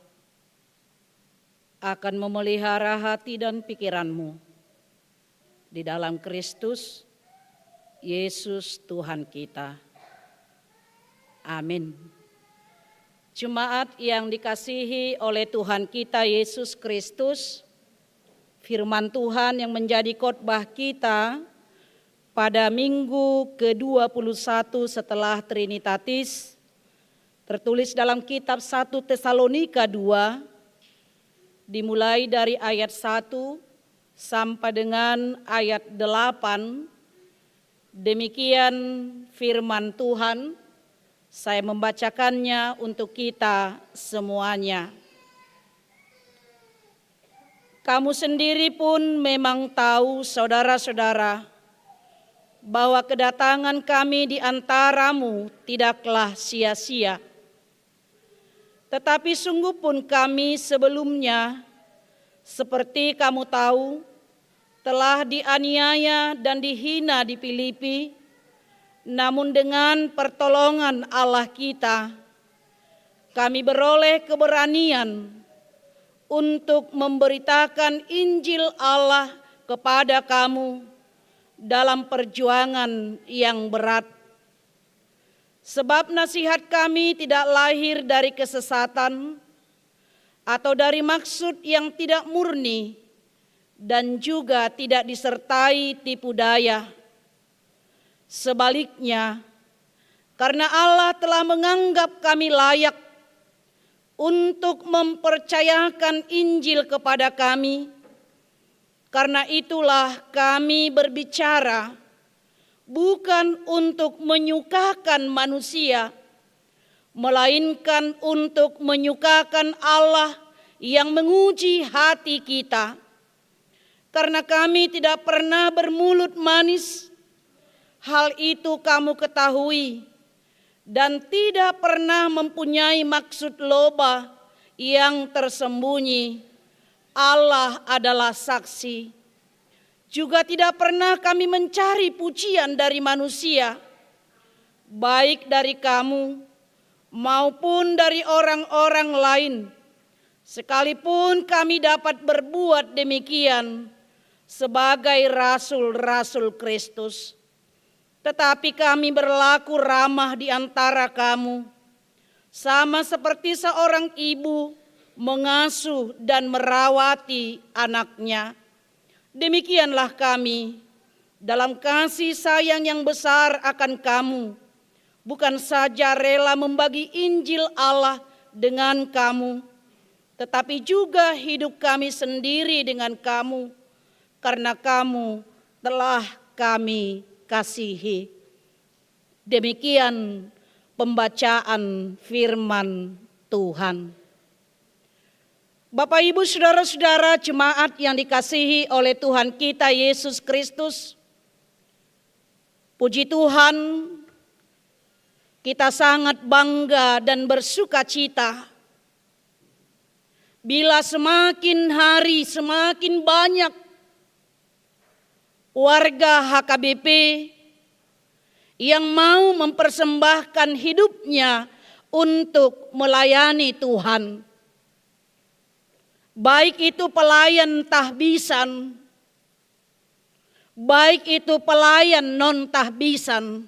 akan memelihara hati dan pikiranmu di dalam Kristus Yesus Tuhan kita. Amin. Jemaat yang dikasihi oleh Tuhan kita Yesus Kristus, firman Tuhan yang menjadi khotbah kita pada minggu ke-21 setelah Trinitatis tertulis dalam kitab 1 Tesalonika 2 dimulai dari ayat 1 sampai dengan ayat 8. Demikian firman Tuhan, saya membacakannya untuk kita semuanya. Kamu sendiri pun memang tahu, saudara-saudara, bahwa kedatangan kami di antaramu tidaklah sia-sia. Tetapi sungguh pun kami sebelumnya, seperti kamu tahu, telah dianiaya dan dihina di Filipi, namun dengan pertolongan Allah kita, kami beroleh keberanian untuk memberitakan Injil Allah kepada kamu dalam perjuangan yang berat. Sebab nasihat kami tidak lahir dari kesesatan atau dari maksud yang tidak murni, dan juga tidak disertai tipu daya. Sebaliknya, karena Allah telah menganggap kami layak untuk mempercayakan Injil kepada kami, karena itulah kami berbicara bukan untuk menyukakan manusia, melainkan untuk menyukakan Allah yang menguji hati kita. Karena kami tidak pernah bermulut manis, hal itu kamu ketahui, dan tidak pernah mempunyai maksud loba yang tersembunyi. Allah adalah saksi. Juga tidak pernah kami mencari pujian dari manusia, baik dari kamu maupun dari orang-orang lain, sekalipun kami dapat berbuat demikian sebagai rasul-rasul Kristus. Tetapi kami berlaku ramah di antara kamu, sama seperti seorang ibu mengasuh dan merawati anaknya. Demikianlah kami dalam kasih sayang yang besar akan kamu, bukan saja rela membagi Injil Allah dengan kamu, tetapi juga hidup kami sendiri dengan kamu, karena kamu telah kami kasihi. Demikian pembacaan firman Tuhan. Bapak Ibu Saudara-saudara jemaat yang dikasihi oleh Tuhan kita Yesus Kristus, puji Tuhan, kita sangat bangga dan bersuka cita bila semakin hari semakin banyak warga HKBP yang mau mempersembahkan hidupnya untuk melayani Tuhan. Baik itu pelayan tahbisan, baik itu pelayan non-tahbisan,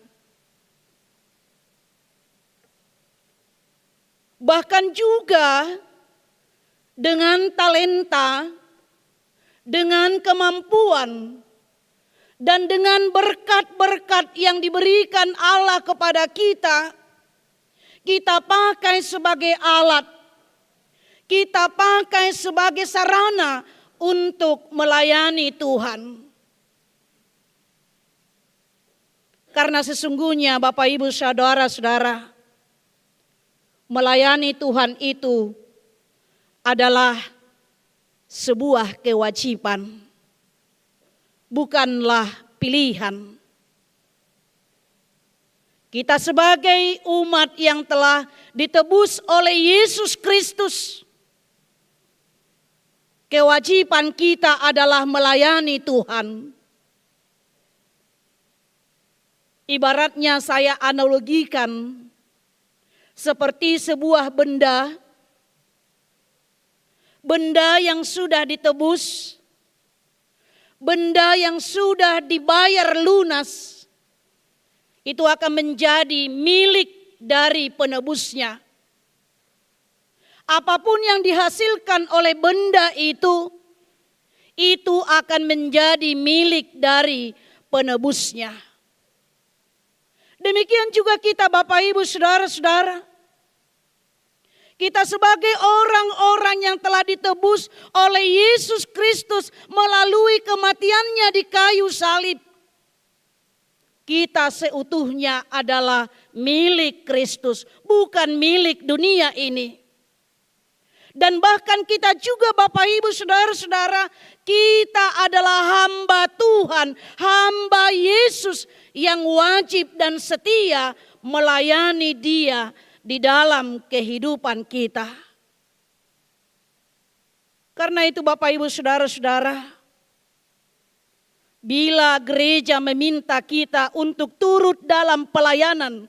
bahkan juga dengan talenta, dengan kemampuan, dan dengan berkat-berkat yang diberikan Allah kepada kita, kita pakai sebagai alat, kita pakai sebagai sarana untuk melayani Tuhan. Karena sesungguhnya Bapak Ibu Saudara-saudara, melayani Tuhan itu adalah sebuah kewajiban, bukanlah pilihan. Kita sebagai umat yang telah ditebus oleh Yesus Kristus, kewajiban kita adalah melayani Tuhan. Ibaratnya saya analogikan seperti sebuah benda yang sudah ditebus, benda yang sudah dibayar lunas, itu akan menjadi milik dari penebusnya. Apapun yang dihasilkan oleh benda itu akan menjadi milik dari penebusnya. Demikian juga kita Bapak Ibu Saudara-saudara. Kita sebagai orang-orang yang telah ditebus oleh Yesus Kristus melalui kematiannya di kayu salib. Kita seutuhnya adalah milik Kristus, bukan milik dunia ini. Dan bahkan kita juga Bapak Ibu Saudara-saudara, kita adalah hamba Tuhan, hamba Yesus yang wajib dan setia melayani Dia di dalam kehidupan kita. Karena itu Bapak Ibu Saudara-saudara, bila gereja meminta kita untuk turut dalam pelayanan,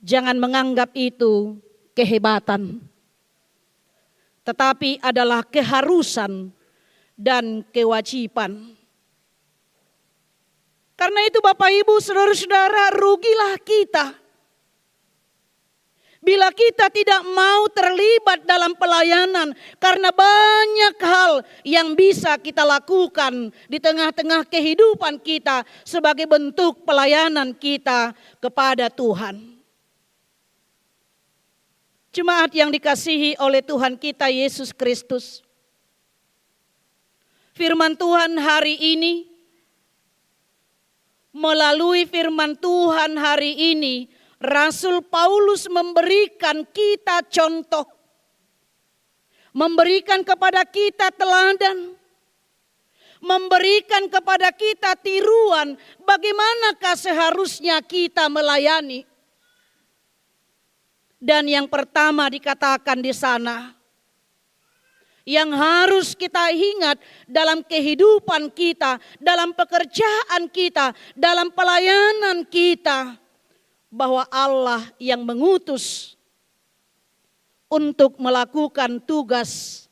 jangan menganggap itu kehebatan, tetapi adalah keharusan dan kewajiban. Karena itu Bapak Ibu Saudara-saudara, rugilah kita bila kita tidak mau terlibat dalam pelayanan, karena banyak hal yang bisa kita lakukan di tengah-tengah kehidupan kita sebagai bentuk pelayanan kita kepada Tuhan. Jemaat yang dikasihi oleh Tuhan kita Yesus Kristus, firman Tuhan hari ini, melalui firman Tuhan hari ini, Rasul Paulus memberikan kita contoh, memberikan kepada kita teladan, memberikan kepada kita tiruan bagaimanakah seharusnya kita melayani. Dan yang pertama dikatakan di sana, yang harus kita ingat dalam kehidupan kita, dalam pekerjaan kita, dalam pelayanan kita, bahwa Allah yang mengutus untuk melakukan tugas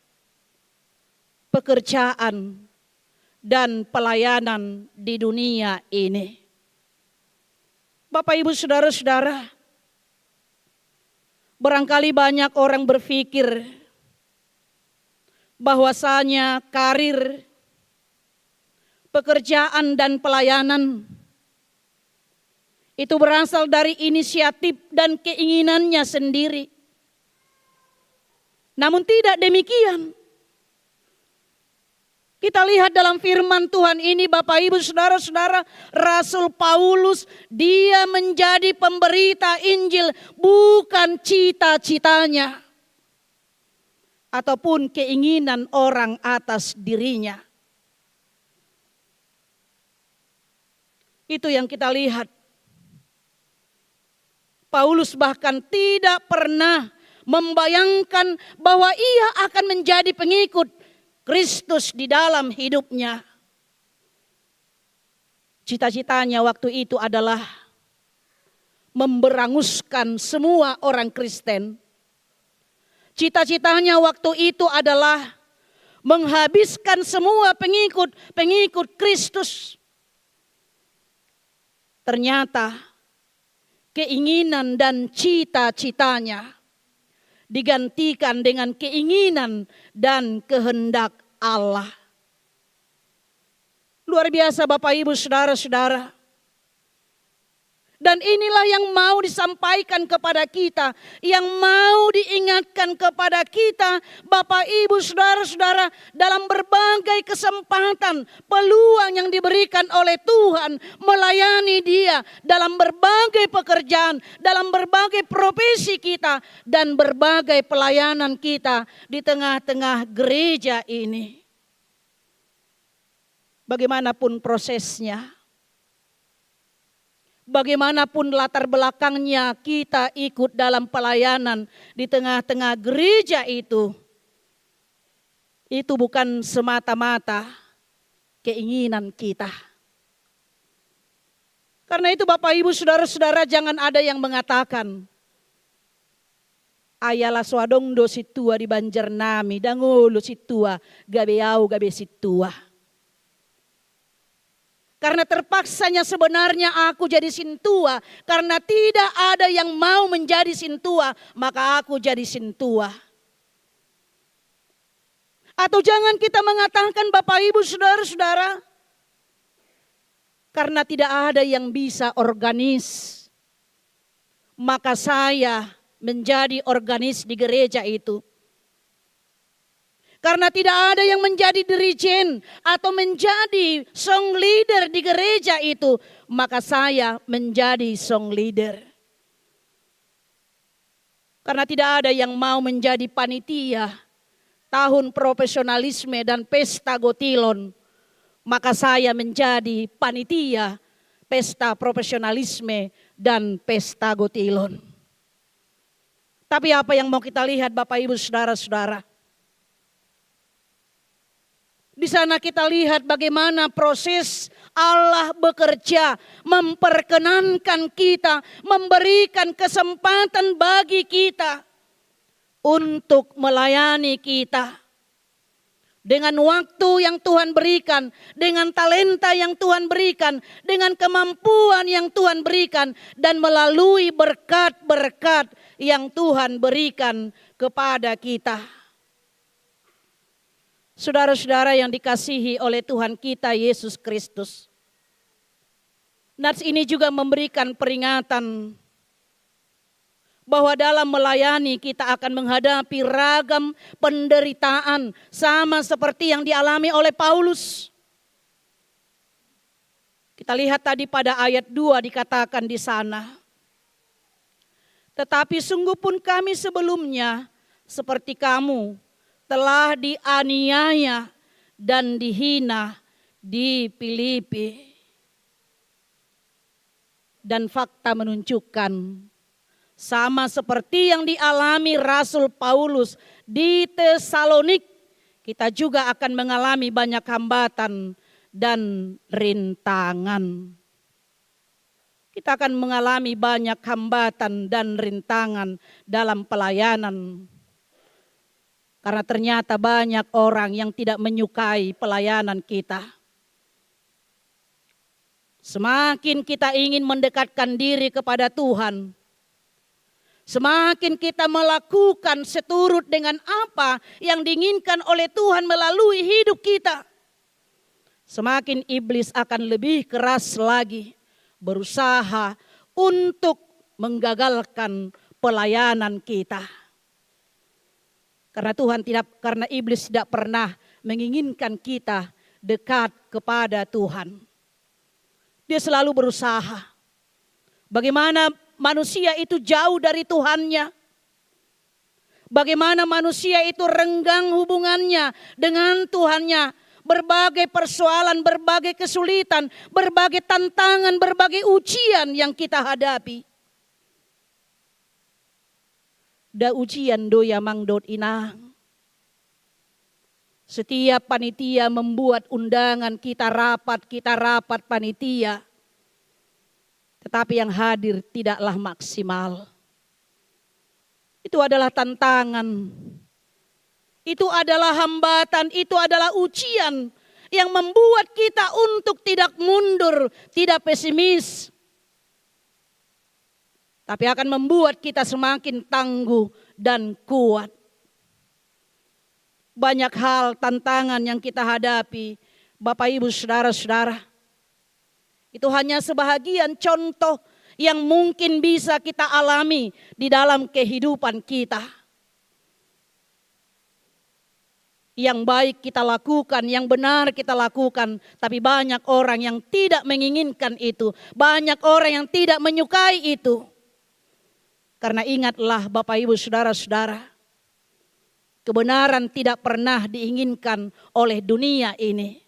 pekerjaan dan pelayanan di dunia ini. Bapak Ibu Saudara-saudara, barangkali banyak orang berpikir bahwasanya karir, pekerjaan dan pelayanan itu berasal dari inisiatif dan keinginannya sendiri. Namun tidak demikian. Kita lihat dalam firman Tuhan ini Bapak Ibu Saudara-saudara, Rasul Paulus dia menjadi pemberita Injil bukan cita-citanya. ataupun keinginan orang atas dirinya. Itu yang kita lihat. Paulus bahkan tidak pernah membayangkan bahwa ia akan menjadi pengikut Kristus di dalam hidupnya. Cita-citanya waktu itu adalah memberanguskan semua orang Kristen. Cita-citanya waktu itu adalah menghabiskan semua pengikut Kristus. Ternyata keinginan dan cita-citanya digantikan dengan keinginan dan kehendak Allah. Luar biasa Bapak Ibu Saudara-saudara. Dan inilah yang mau disampaikan kepada kita, yang mau diingatkan kepada kita, Bapak Ibu Saudara-saudara, dalam berbagai kesempatan, peluang yang diberikan oleh Tuhan melayani Dia dalam berbagai pekerjaan, dalam berbagai profesi kita, dan berbagai pelayanan kita di tengah-tengah gereja ini. Bagaimanapun prosesnya, bagaimanapun latar belakangnya, kita ikut dalam pelayanan di tengah-tengah gereja itu bukan semata-mata keinginan kita. Karena itu Bapak Ibu Saudara-saudara, jangan ada yang mengatakan, ayalah swadongdo situa di Banjarnami, dangulu situa, gabe au gabe situa. Karena terpaksanya sebenarnya aku jadi sintua. Karena tidak ada yang mau menjadi sintua, maka aku jadi sintua. Atau jangan kita mengatakan Bapak Ibu Saudara-saudara, karena tidak ada yang bisa organis, maka saya menjadi organis di gereja itu. Karena tidak ada yang menjadi dirijen atau menjadi song leader di gereja itu, maka saya menjadi song leader. Karena tidak ada yang mau menjadi panitia tahun profesionalisme dan pesta gotilon, maka saya menjadi panitia pesta profesionalisme dan pesta gotilon. Tapi apa yang mau kita lihat Bapak Ibu Saudara-saudara? Di sana kita lihat bagaimana proses Allah bekerja, memperkenankan kita, memberikan kesempatan bagi kita untuk melayani kita. Dengan waktu yang Tuhan berikan, dengan talenta yang Tuhan berikan, dengan kemampuan yang Tuhan berikan, dan melalui berkat-berkat yang Tuhan berikan kepada kita. Saudara-saudara yang dikasihi oleh Tuhan kita Yesus Kristus. Nats ini juga memberikan peringatan bahwa dalam melayani kita akan menghadapi ragam penderitaan sama seperti yang dialami oleh Paulus. Kita lihat tadi pada ayat 2 dikatakan di sana. Tetapi sungguh pun kami sebelumnya seperti kamu telah dianiaya dan dihina di Filipi. Dan fakta menunjukkan sama seperti yang dialami Rasul Paulus di Tesalonik, kita juga akan mengalami banyak hambatan dan rintangan. Kita akan mengalami banyak hambatan dan rintangan dalam pelayanan. Karena ternyata banyak orang yang tidak menyukai pelayanan kita. Semakin kita ingin mendekatkan diri kepada Tuhan, semakin kita melakukan seturut dengan apa yang diinginkan oleh Tuhan melalui hidup kita, semakin iblis akan lebih keras lagi berusaha untuk menggagalkan pelayanan kita. Karena iblis tidak pernah menginginkan kita dekat kepada Tuhan. Dia selalu berusaha. Bagaimana manusia itu jauh dari Tuhannya. Bagaimana manusia itu renggang hubungannya dengan Tuhannya. Berbagai persoalan, berbagai kesulitan, berbagai tantangan, berbagai ujian yang kita hadapi. Da ujian doya mangdot inang. Setiap panitia membuat undangan, kita rapat panitia. Tetapi yang hadir tidaklah maksimal. Itu adalah tantangan. Itu adalah hambatan, itu adalah ujian yang membuat kita untuk tidak mundur, tidak pesimis. Tapi akan membuat kita semakin tangguh dan kuat. Banyak hal tantangan yang kita hadapi, Bapak Ibu Saudara-saudara. Itu hanya sebahagian contoh yang mungkin bisa kita alami di dalam kehidupan kita. Yang baik kita lakukan, yang benar kita lakukan. Tapi banyak orang yang tidak menginginkan itu. Banyak orang yang tidak menyukai itu. Karena ingatlah Bapak Ibu Saudara-saudara. Kebenaran tidak pernah diinginkan oleh dunia ini.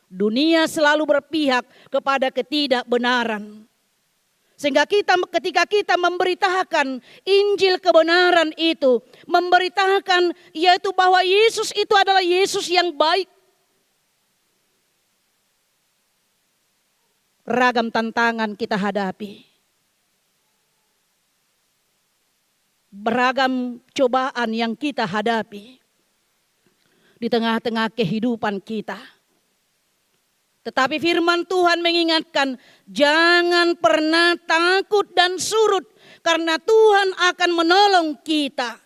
Dunia selalu berpihak kepada ketidakbenaran. Sehingga ketika kita memberitakan Injil kebenaran itu, memberitakan yaitu bahwa Yesus itu adalah Yesus yang baik. Ragam tantangan kita hadapi. Beragam cobaan yang kita hadapi di tengah-tengah kehidupan kita. Tetapi firman Tuhan mengingatkan, jangan pernah takut dan surut karena Tuhan akan menolong kita.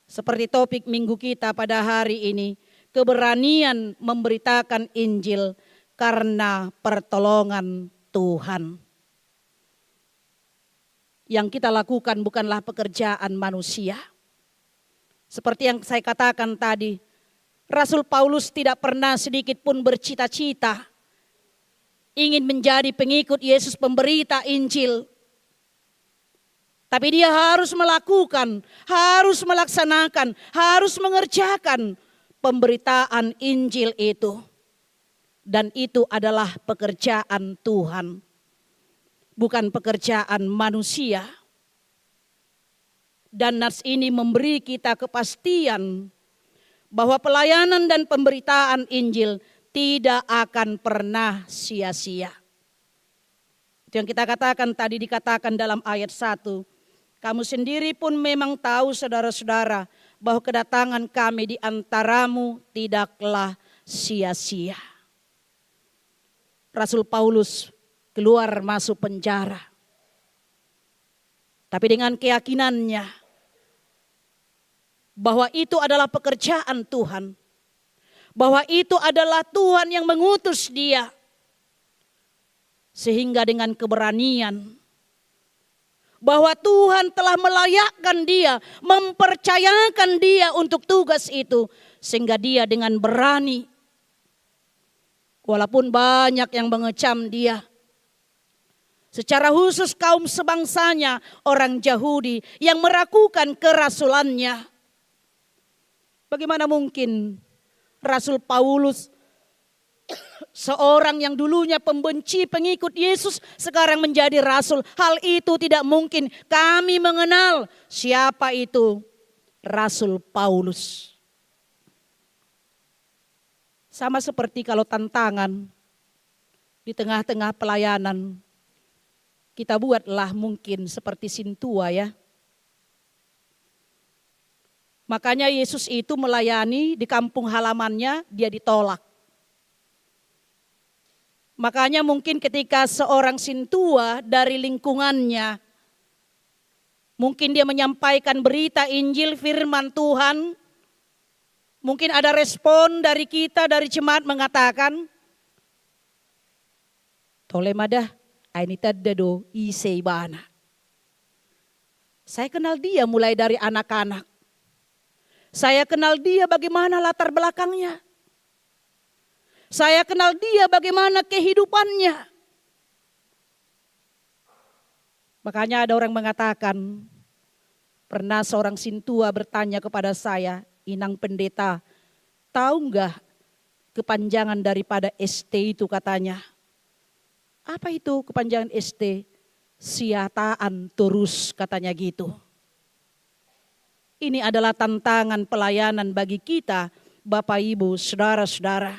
Seperti topik minggu kita pada hari ini, keberanian memberitakan Injil karena pertolongan Tuhan. Yang kita lakukan bukanlah pekerjaan manusia. Seperti yang saya katakan tadi, Rasul Paulus tidak pernah sedikit pun bercita-cita ingin menjadi pengikut Yesus pemberita Injil. Tapi dia harus melakukan, harus melaksanakan, harus mengerjakan pemberitaan Injil itu. Dan itu adalah pekerjaan Tuhan, bukan pekerjaan manusia. Dan nas ini memberi kita kepastian bahwa pelayanan dan pemberitaan Injil tidak akan pernah sia-sia. Itu yang kita katakan tadi, dikatakan dalam ayat 1. Kamu sendiri pun memang tahu saudara-saudara bahwa kedatangan kami di antaramu tidaklah sia-sia. Rasul Paulus keluar masuk penjara. Tapi dengan keyakinannya bahwa itu adalah pekerjaan Tuhan. Bahwa itu adalah Tuhan yang mengutus dia. Sehingga dengan keberanian. Bahwa Tuhan telah melayakkan dia, mempercayakan dia untuk tugas itu. Sehingga dia dengan berani. Walaupun banyak yang mengecam dia. Secara khusus kaum sebangsanya, orang Yahudi yang meragukan kerasulannya. Bagaimana mungkin Rasul Paulus, seorang yang dulunya pembenci pengikut Yesus, sekarang menjadi rasul? Hal itu tidak mungkin. Kami mengenal siapa itu Rasul Paulus. Sama seperti kalau tantangan di tengah-tengah pelayanan, kita buatlah mungkin seperti Sintua ya. Makanya Yesus itu melayani di kampung halamannya, dia ditolak. Makanya mungkin ketika seorang Sintua dari lingkungannya, mungkin dia menyampaikan berita Injil firman Tuhan, mungkin ada respon dari kita, dari jemaat mengatakan, Tolemadah, ini tadado isei bana. Saya kenal dia mulai dari anak-anak. Saya kenal dia bagaimana latar belakangnya. Saya kenal dia bagaimana kehidupannya. Makanya ada orang mengatakan, Pernah seorang sintua bertanya kepada saya, "Inang pendeta, tahu enggak kepanjangan daripada ST itu?" katanya. "Apa itu kepanjangan ST?" "Siataan terus," katanya gitu. Ini adalah tantangan pelayanan bagi kita, Bapak Ibu, saudara-saudara.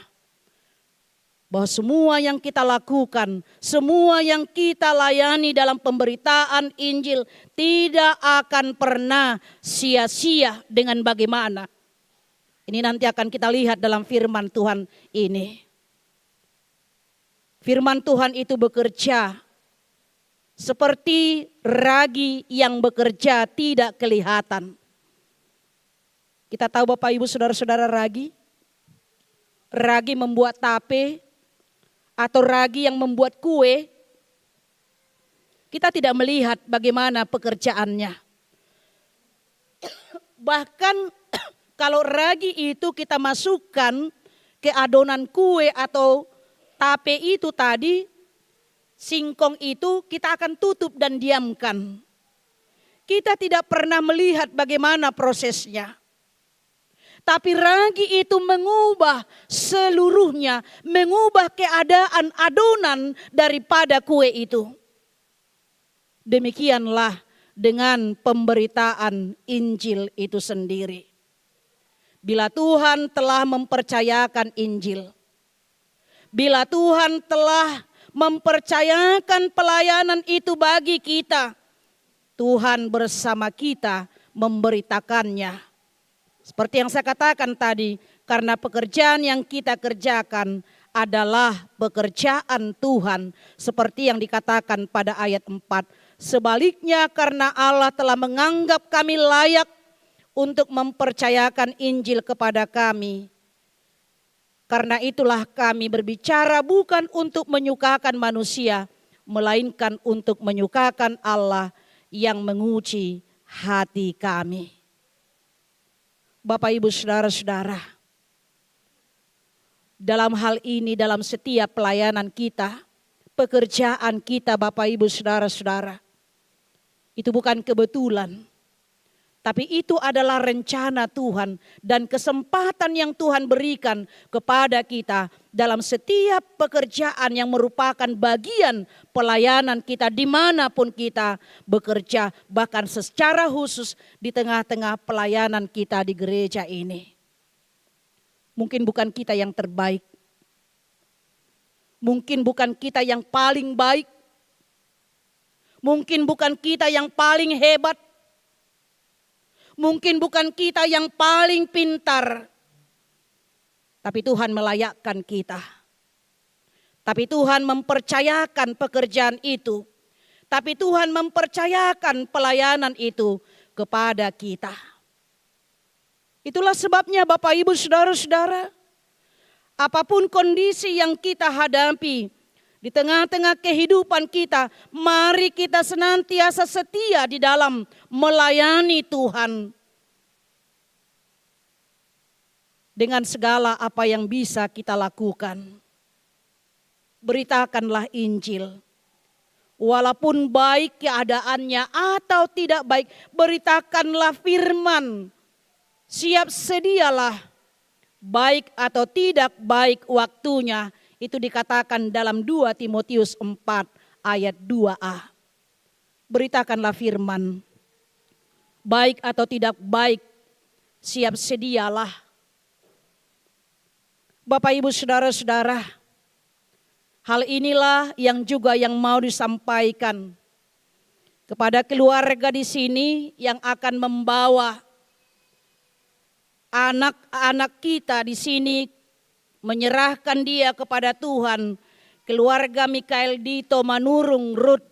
Bahwa semua yang kita lakukan, semua yang kita layani dalam pemberitaan Injil tidak akan pernah sia-sia. Dengan bagaimana? Ini nanti akan kita lihat dalam firman Tuhan ini. Firman Tuhan itu bekerja seperti ragi yang bekerja tidak kelihatan. Kita tahu Bapak Ibu saudara-saudara ragi membuat tape atau ragi yang membuat kue. Kita tidak melihat bagaimana pekerjaannya. Bahkan kalau ragi itu kita masukkan ke adonan kue atau tape itu tadi, singkong itu kita akan tutup dan diamkan. Kita tidak pernah melihat bagaimana prosesnya. Tapi ragi itu mengubah seluruhnya, mengubah keadaan adonan daripada kue itu. Demikianlah dengan pemberitaan Injil itu sendiri. Bila Tuhan telah mempercayakan Injil, bila Tuhan telah mempercayakan pelayanan itu bagi kita, Tuhan bersama kita memberitakannya. Seperti yang saya katakan tadi, karena pekerjaan yang kita kerjakan adalah pekerjaan Tuhan. Seperti yang dikatakan pada ayat 4. Sebaliknya karena Allah telah menganggap kami layak untuk mempercayakan Injil kepada kami. Karena itulah kami berbicara bukan untuk menyukakan manusia, melainkan untuk menyukakan Allah yang menguji hati kami. Bapak Ibu saudara-saudara, dalam hal ini dalam setiap pelayanan kita, pekerjaan kita Bapak Ibu saudara-saudara, itu bukan kebetulan. Tapi itu adalah rencana Tuhan dan kesempatan yang Tuhan berikan kepada kita dalam setiap pekerjaan yang merupakan bagian pelayanan kita dimanapun kita bekerja. Bahkan secara khusus di tengah-tengah pelayanan kita di gereja ini. Mungkin bukan kita yang terbaik. Mungkin bukan kita yang paling baik. Mungkin bukan kita yang paling hebat. Mungkin bukan kita yang paling pintar, tapi Tuhan melayakkan kita. Tapi Tuhan mempercayakan pekerjaan itu. Tapi Tuhan mempercayakan pelayanan itu kepada kita. Itulah sebabnya Bapak Ibu saudara-saudara, apapun kondisi yang kita hadapi di tengah-tengah kehidupan kita, mari kita senantiasa setia di dalam melayani Tuhan. Dengan segala apa yang bisa kita lakukan. Beritakanlah Injil. Walaupun baik keadaannya atau tidak baik, beritakanlah firman. Siap sedialah, baik atau tidak baik waktunya. Itu dikatakan dalam 2 Timotius 4 ayat 2a. Beritakanlah firman. Baik atau tidak baik, siap sedialah. Bapak Ibu saudara-saudara, hal inilah yang juga yang mau disampaikan kepada keluarga di sini yang akan membawa anak-anak kita di sini, menyerahkan dia kepada Tuhan. Keluarga Mikael Dito Manurung Ruth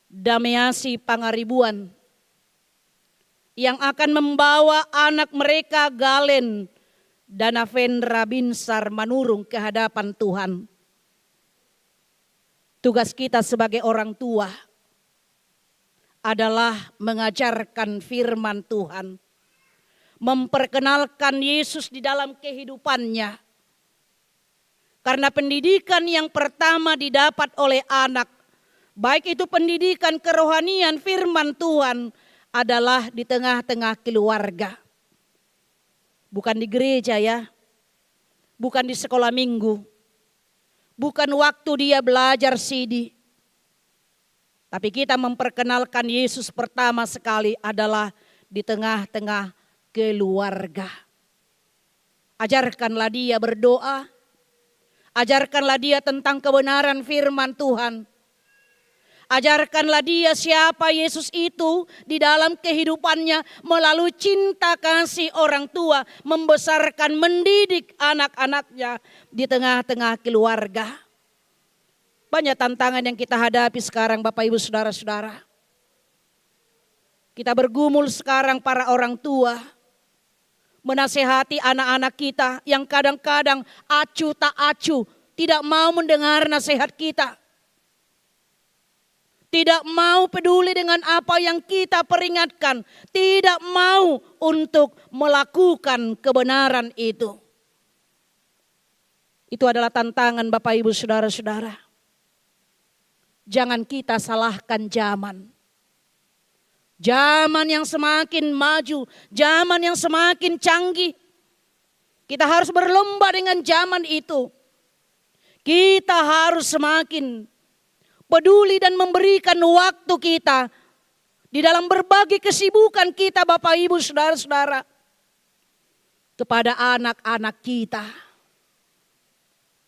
Dameasi Pangaribuan yang akan membawa anak mereka Galen dan Avendra Binsar Manurung ke hadapan Tuhan. Tugas kita sebagai orang tua adalah mengajarkan firman Tuhan, memperkenalkan Yesus di dalam kehidupannya. Karena pendidikan yang pertama didapat oleh anak, baik itu pendidikan kerohanian firman Tuhan adalah di tengah-tengah keluarga. Bukan di gereja ya, bukan di sekolah minggu, bukan waktu dia belajar CD. Tapi kita memperkenalkan Yesus pertama sekali adalah di tengah-tengah keluarga. Ajarkanlah dia berdoa, ajarkanlah dia tentang kebenaran firman Tuhan. Ajarkanlah dia siapa Yesus itu di dalam kehidupannya melalui cinta kasih orang tua, membesarkan, mendidik anak-anaknya di tengah-tengah keluarga. Banyak tantangan yang kita hadapi sekarang Bapak Ibu Saudara-saudara. Kita bergumul sekarang para orang tua, menasehati anak-anak kita yang kadang-kadang acuh tak acuh, tidak mau mendengar nasihat kita. Tidak mau peduli dengan apa yang kita peringatkan. Tidak mau untuk melakukan kebenaran itu. Itu adalah tantangan Bapak Ibu Saudara-saudara. Jangan kita salahkan zaman. Zaman yang semakin maju, zaman yang semakin canggih. Kita harus berlomba dengan zaman itu. Kita harus semakin peduli dan memberikan waktu kita di dalam berbagai kesibukan kita Bapak Ibu Saudara-saudara kepada anak-anak kita.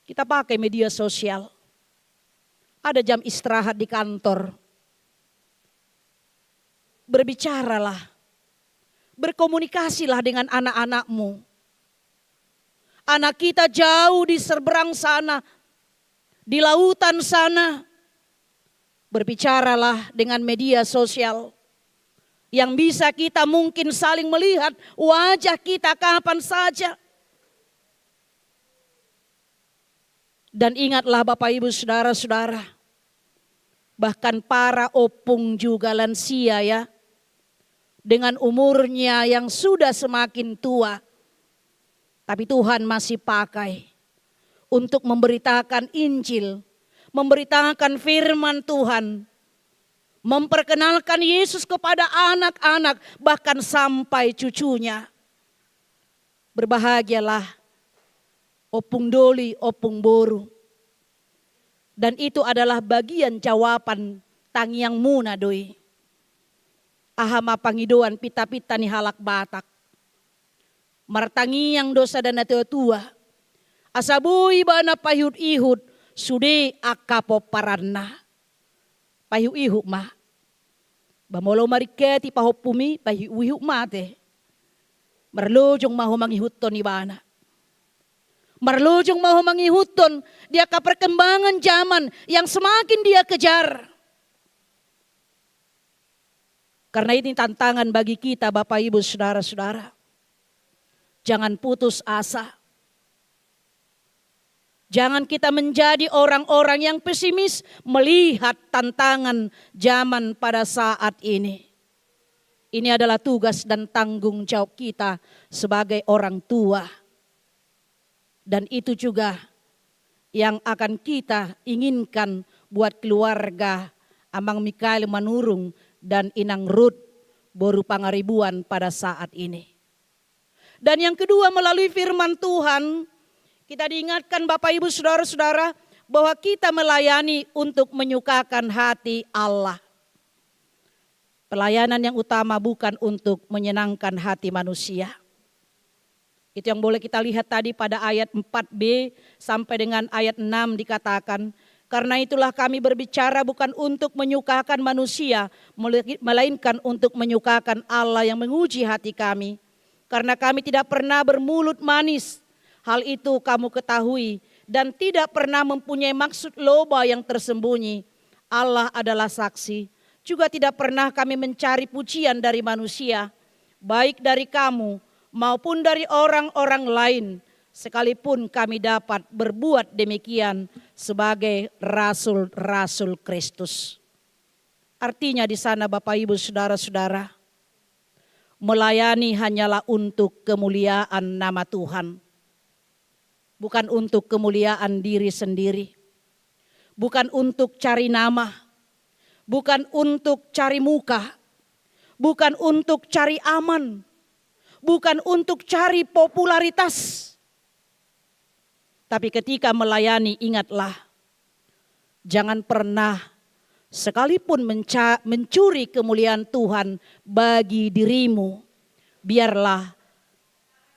Kita pakai media sosial. Ada jam istirahat di kantor. Berbicaralah. Berkomunikasilah dengan anak-anakmu. Anak kita jauh di seberang sana, di lautan sana. Berbicaralah dengan media sosial yang bisa kita mungkin saling melihat wajah kita kapan saja. Dan ingatlah Bapak Ibu Saudara-saudara, bahkan para opung juga lansia ya, dengan umurnya yang sudah semakin tua, tapi Tuhan masih pakai untuk memberitakan Injil, memberitakan firman Tuhan, memperkenalkan Yesus kepada anak-anak, bahkan sampai cucunya. Berbahagialah opung doli, opung boru. Dan itu adalah bagian jawaban tangiang muna doi. Ahama pangidoan pita-pita ni halak batak. Martangiang dosa dan tua. Asabui bana pahud-ihud. Sude akapo paranna. Pahiu-ihu mah. Bamolo mariketi pahopumi pahiu-ihu mate. Marlojong maho mangihuton ibana. Marlojong maho mangihuton dia ka perkembangan zaman yang semakin dia kejar. Karena ini tantangan bagi kita Bapak Ibu Saudara-saudara. Jangan putus asa. Jangan kita menjadi orang-orang yang pesimis melihat tantangan zaman pada saat ini. Ini adalah tugas dan tanggung jawab kita sebagai orang tua. Dan itu juga yang akan kita inginkan buat keluarga Amang Mikael Manurung dan Inang Ruth Boru Pangaribuan pada saat ini. Dan yang kedua melalui firman Tuhan, kita diingatkan Bapak Ibu Saudara-saudara bahwa kita melayani untuk menyukakan hati Allah. Pelayanan yang utama bukan untuk menyenangkan hati manusia. Itu yang boleh kita lihat tadi pada ayat 4b sampai dengan ayat 6 dikatakan. Karena itulah kami berbicara bukan untuk menyukakan manusia, melainkan untuk menyukakan Allah yang menguji hati kami. Karena kami tidak pernah bermulut manis. Hal itu kamu ketahui dan tidak pernah mempunyai maksud loba yang tersembunyi. Allah adalah saksi. Juga tidak pernah kami mencari pujian dari manusia, baik dari kamu maupun dari orang-orang lain. Sekalipun kami dapat berbuat demikian sebagai rasul-rasul Kristus. Artinya di sana Bapak Ibu Saudara-saudara, melayani hanyalah untuk kemuliaan nama Tuhan. Bukan untuk kemuliaan diri sendiri. Bukan untuk cari nama. Bukan untuk cari muka. bukan untuk cari aman, bukan untuk cari popularitas. Tapi ketika melayani, ingatlah, jangan pernah sekalipun mencuri kemuliaan Tuhan bagi dirimu. Biarlah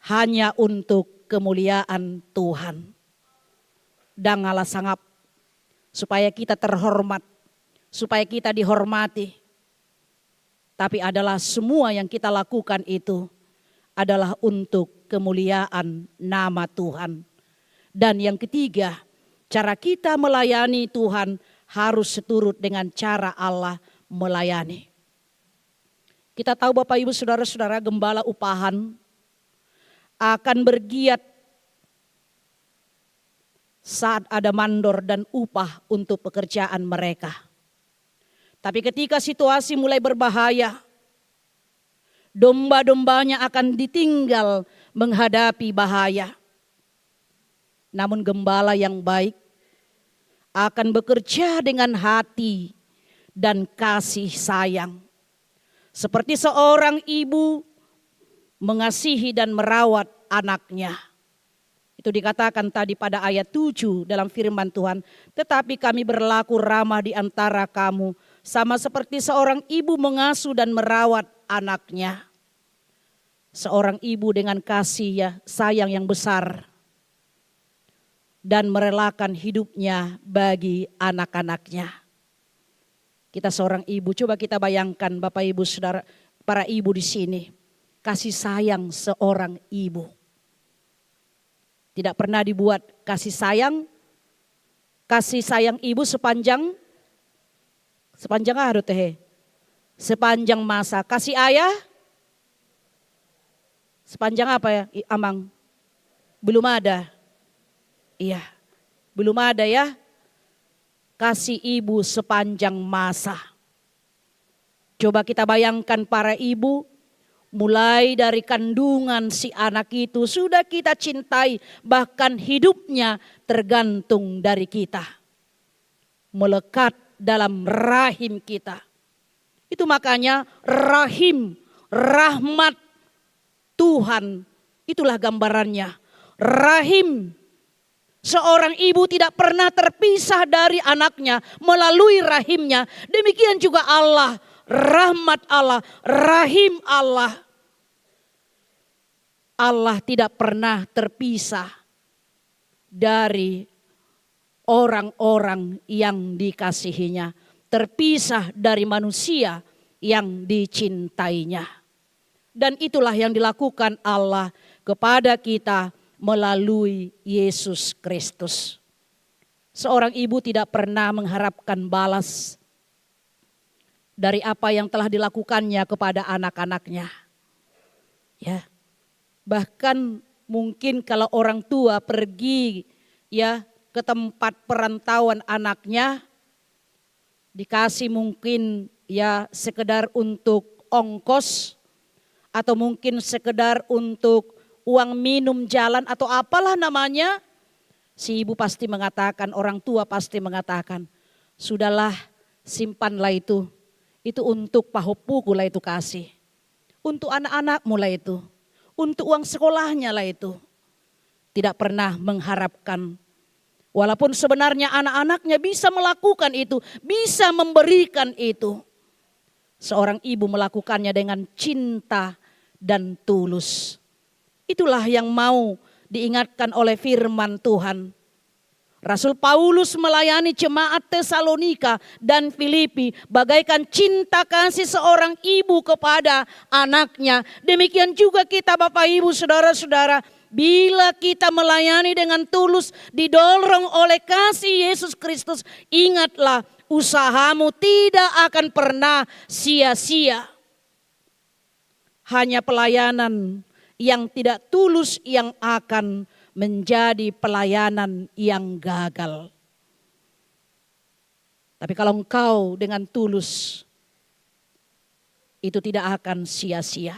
hanya untuk kemuliaan Tuhan. Dan ngalah sangap supaya kita terhormat, supaya kita dihormati. Tapi adalah semua yang kita lakukan itu adalah untuk kemuliaan nama Tuhan. Dan yang ketiga, cara kita melayani Tuhan harus seturut dengan cara Allah melayani. Kita tahu Bapak Ibu Saudara-saudara, gembala upahan akan bergiat saat ada mandor dan upah untuk pekerjaan mereka. Tapi ketika situasi mulai berbahaya, domba-dombanya akan ditinggal menghadapi bahaya. Namun gembala yang baik akan bekerja dengan hati dan kasih sayang. Seperti seorang ibu mengasihi dan merawat anaknya. Itu dikatakan tadi pada ayat 7 dalam firman Tuhan. Tetapi kami berlaku ramah di antara kamu, sama seperti seorang ibu mengasuh dan merawat anaknya. Seorang ibu dengan kasih sayang yang besar dan merelakan hidupnya bagi anak-anaknya. Kita seorang ibu, coba kita bayangkan Bapak Ibu Saudara, para ibu di sini, kasih sayang seorang ibu. Tidak pernah dibuat kasih sayang ibu sepanjang sepanjang masa. Kasih ayah sepanjang apa ya, Amang? Belum ada. Iya, belum ada ya. Kasih ibu sepanjang masa. Coba kita bayangkan para ibu, mulai dari kandungan si anak itu sudah kita cintai, bahkan hidupnya tergantung dari kita. Melekat dalam rahim kita. Itu makanya rahim, rahmat Tuhan, itulah gambarannya. Rahim. Seorang ibu tidak pernah terpisah dari anaknya melalui rahimnya. Demikian juga Allah, rahmat Allah, rahim Allah. Allah tidak pernah terpisah dari orang-orang yang dikasihinya. Terpisah dari manusia yang dicintainya. Dan itulah yang dilakukan Allah kepada kita melalui Yesus Kristus. Seorang ibu tidak pernah mengharapkan balas dari apa yang telah dilakukannya kepada anak-anaknya. Ya. Bahkan mungkin kalau orang tua pergi ya ke tempat perantauan anaknya, dikasih mungkin ya sekedar untuk ongkos atau mungkin sekedar untuk uang minum jalan atau apalah namanya, si ibu pasti mengatakan, orang tua pasti mengatakan, sudahlah simpanlah itu untuk pahopuku lah itu kasih, untuk anak-anakmu lah itu, untuk uang sekolahnya lah itu. Tidak pernah mengharapkan, walaupun sebenarnya anak-anaknya bisa melakukan itu, bisa memberikan itu. Seorang ibu melakukannya dengan cinta dan tulus. Itulah yang mau diingatkan oleh firman Tuhan. Rasul Paulus melayani jemaat Tesalonika dan Filipi bagaikan cinta kasih seorang ibu kepada anaknya. Demikian juga kita Bapak Ibu Saudara-saudara, bila kita melayani dengan tulus didorong oleh kasih Yesus Kristus, ingatlah usahamu tidak akan pernah sia-sia. Hanya pelayanan yang tidak tulus yang akan menjadi pelayanan yang gagal. Tapi kalau engkau dengan tulus, itu tidak akan sia-sia.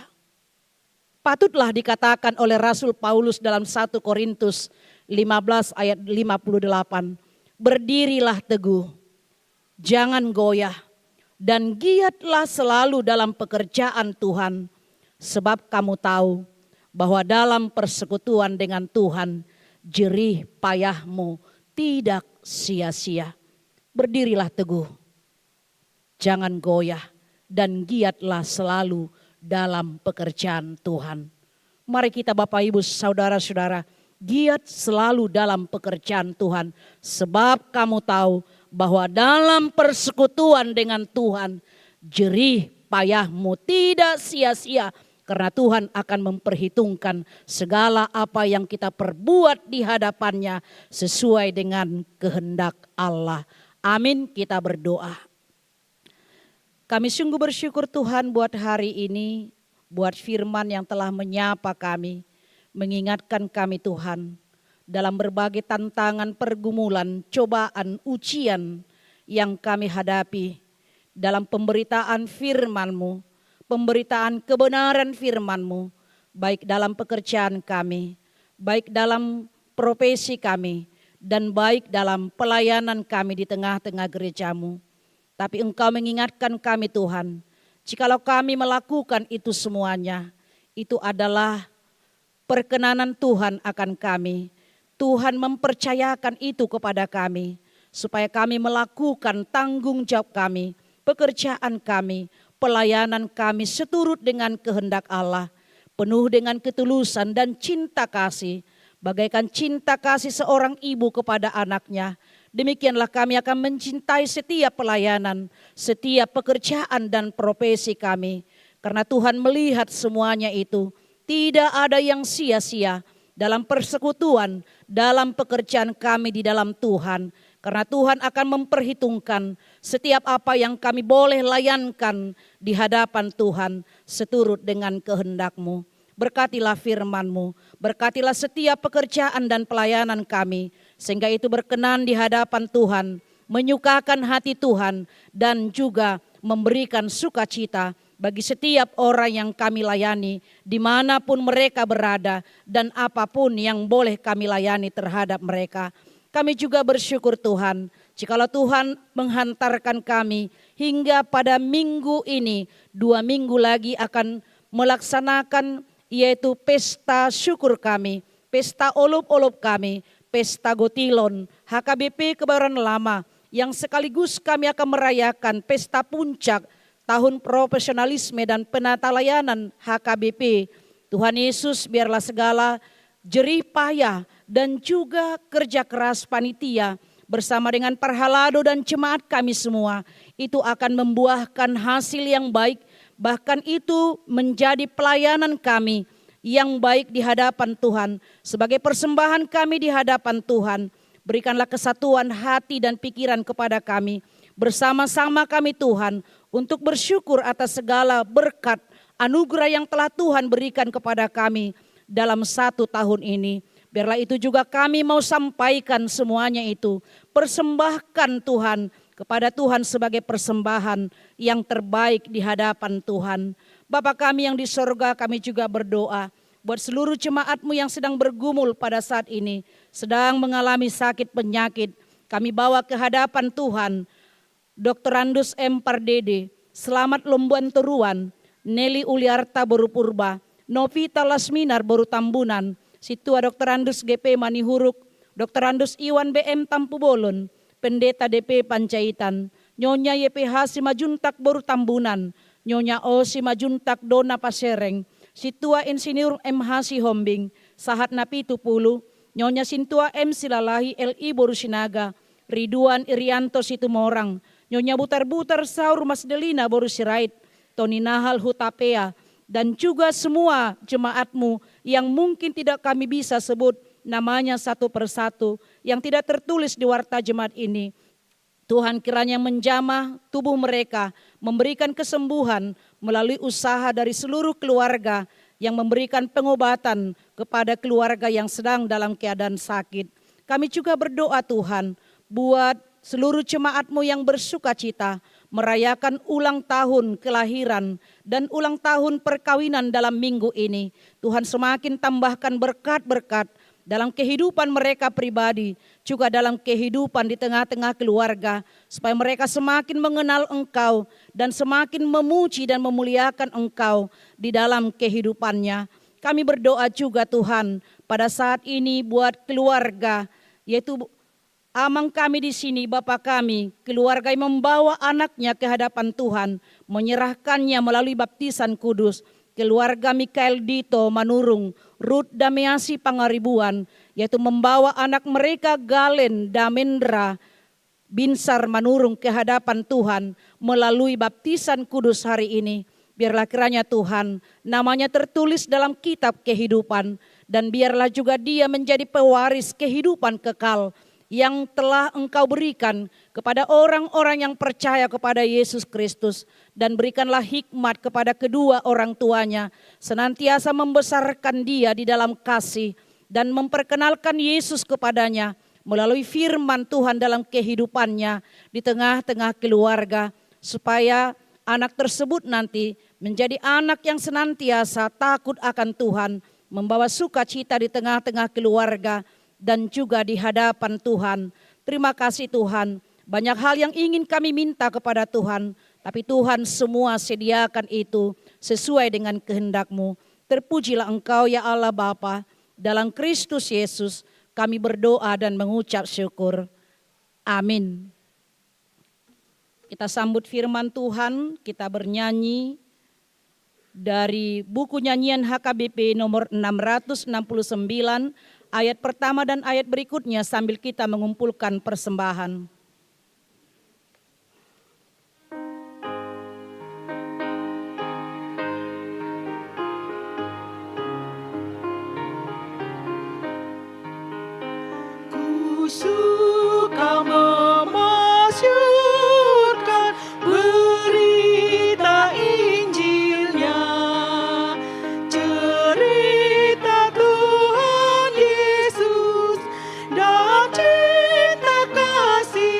Patutlah dikatakan oleh Rasul Paulus dalam 1 Korintus 15 ayat 58. Berdirilah teguh, jangan goyah, dan giatlah selalu dalam pekerjaan Tuhan, sebab kamu tahu bahwa dalam persekutuan dengan Tuhan, jerih payahmu tidak sia-sia. Berdirilah teguh, jangan goyah, dan giatlah selalu dalam pekerjaan Tuhan. Mari kita Bapak Ibu Saudara-saudara, giat selalu dalam pekerjaan Tuhan, sebab kamu tahu bahwa dalam persekutuan dengan Tuhan, jerih payahmu tidak sia-sia, karena Tuhan akan memperhitungkan segala apa yang kita perbuat di hadapannya sesuai dengan kehendak Allah. Amin, kita berdoa. Kami sungguh bersyukur Tuhan buat hari ini, buat firman yang telah menyapa kami, mengingatkan kami Tuhan, dalam berbagai tantangan, pergumulan, cobaan, ujian yang kami hadapi, dalam pemberitaan firman-Mu, pemberitaan kebenaran firman-Mu, baik dalam pekerjaan kami, baik dalam profesi kami, dan baik dalam pelayanan kami di tengah-tengah gereja-Mu. Tapi Engkau mengingatkan kami Tuhan, jikalau kami melakukan itu semuanya, itu adalah perkenanan Tuhan akan kami. Tuhan mempercayakan itu kepada kami, supaya kami melakukan tanggung jawab kami, pekerjaan kami, pelayanan kami seturut dengan kehendak Allah, penuh dengan ketulusan dan cinta kasih, bagaikan cinta kasih seorang ibu kepada anaknya. Demikianlah kami akan mencintai setiap pelayanan, setiap pekerjaan dan profesi kami. Karena Tuhan melihat semuanya itu, tidak ada yang sia-sia dalam persekutuan, dalam pekerjaan kami di dalam Tuhan. Karena Tuhan akan memperhitungkan setiap apa yang kami boleh layankan di hadapan Tuhan seturut dengan kehendak-Mu. Berkatilah firman-Mu, berkatilah setiap pekerjaan dan pelayanan kami, sehingga itu berkenan di hadapan Tuhan, menyukakan hati Tuhan, dan juga memberikan sukacita bagi setiap orang yang kami layani, dimanapun mereka berada, dan apapun yang boleh kami layani terhadap mereka. Kami juga bersyukur Tuhan, jikalau Tuhan menghantarkan kami hingga pada minggu ini, 2 minggu lagi akan melaksanakan yaitu pesta syukur kami, pesta olup-olup kami, pesta Gotilon, HKBP Kebayoran Lama, yang sekaligus kami akan merayakan pesta puncak tahun profesionalisme dan penata layanan HKBP. Tuhan Yesus, biarlah segala jerih payah dan juga kerja keras panitia bersama dengan Parhalado dan jemaat kami semua itu akan membuahkan hasil yang baik, bahkan itu menjadi pelayanan kami yang baik di hadapan Tuhan. Sebagai persembahan kami di hadapan Tuhan, berikanlah kesatuan hati dan pikiran kepada kami. Bersama-sama kami Tuhan untuk bersyukur atas segala berkat anugerah yang telah Tuhan berikan kepada kami dalam 1 tahun ini. Biarlah itu juga kami mau sampaikan semuanya itu. Persembahkan Tuhan kepada Tuhan sebagai persembahan yang terbaik di hadapan Tuhan. Bapa kami yang di sorga, kami juga berdoa buat seluruh jemaat-Mu yang sedang bergumul pada saat ini, sedang mengalami sakit penyakit. Kami bawa ke hadapan Tuhan Dr. Andus M. Pardede, Selamat Lombuan Teruan, Nelly Uliarta Boru Purba, Novita Lasminar Boru Tambunan, Situa Dr. Andus GP Manihuruk, Dr. Andus Iwan BM Tampu Bolon, Pendeta DP Pancaitan, Nyonya YPH Simajuntak Boru Tambunan, Nyonya O Simajuntak Dona Pasereng, Situa Insinyur MH Sihombing, Sahat Napi Tupulu, Nyonya Sintua M Silalahi LI Boru Sinaga, Ridwan Irianto Situmorang, Nyonya Butar-Butar Saur Mas Delina Boru Sirait, Tony Nahal Hutapea, dan juga semua jemaat-Mu yang mungkin tidak kami bisa sebut namanya satu persatu, yang tidak tertulis di warta jemaat ini. Tuhan kiranya menjamah tubuh mereka, memberikan kesembuhan melalui usaha dari seluruh keluarga yang memberikan pengobatan kepada keluarga yang sedang dalam keadaan sakit. Kami juga berdoa Tuhan buat seluruh jemaat-Mu yang bersukacita merayakan ulang tahun kelahiran dan ulang tahun perkawinan dalam minggu ini. Tuhan semakin tambahkan berkat-berkat dalam kehidupan mereka pribadi, juga dalam kehidupan di tengah-tengah keluarga, supaya mereka semakin mengenal Engkau dan semakin memuji dan memuliakan Engkau di dalam kehidupannya. Kami berdoa juga Tuhan pada saat ini buat keluarga, yaitu amang kami di sini, Bapa kami, keluarga yang membawa anaknya ke hadapan Tuhan, menyerahkannya melalui baptisan kudus. Keluarga Mikael Dito Manurung, Ruth Damiasi Pangaribuan, yaitu membawa anak mereka Galen Damendra Binsar Manurung ke hadapan Tuhan melalui baptisan kudus hari ini. Biarlah kiranya Tuhan namanya tertulis dalam kitab kehidupan, dan biarlah juga dia menjadi pewaris kehidupan kekal yang telah Engkau berikan kepada orang-orang yang percaya kepada Yesus Kristus. Dan berikanlah hikmat kepada kedua orang tuanya, senantiasa membesarkan dia di dalam kasih dan memperkenalkan Yesus kepadanya melalui firman Tuhan dalam kehidupannya di tengah-tengah keluarga, supaya anak tersebut nanti menjadi anak yang senantiasa takut akan Tuhan, membawa sukacita di tengah-tengah keluarga dan juga di hadapan Tuhan. Terima kasih Tuhan, banyak hal yang ingin kami minta kepada Tuhan, tapi Tuhan semua sediakan itu sesuai dengan kehendak-Mu. Terpujilah Engkau ya Allah Bapa, dalam Kristus Yesus kami berdoa dan mengucap syukur. Amin. Kita sambut firman Tuhan, kita bernyanyi dari buku nyanyian HKBP nomor 669, ayat pertama dan ayat berikutnya sambil kita mengumpulkan persembahan. Ku suka memasyurkan berita Injilnya, cerita Tuhan Yesus dan cinta kasih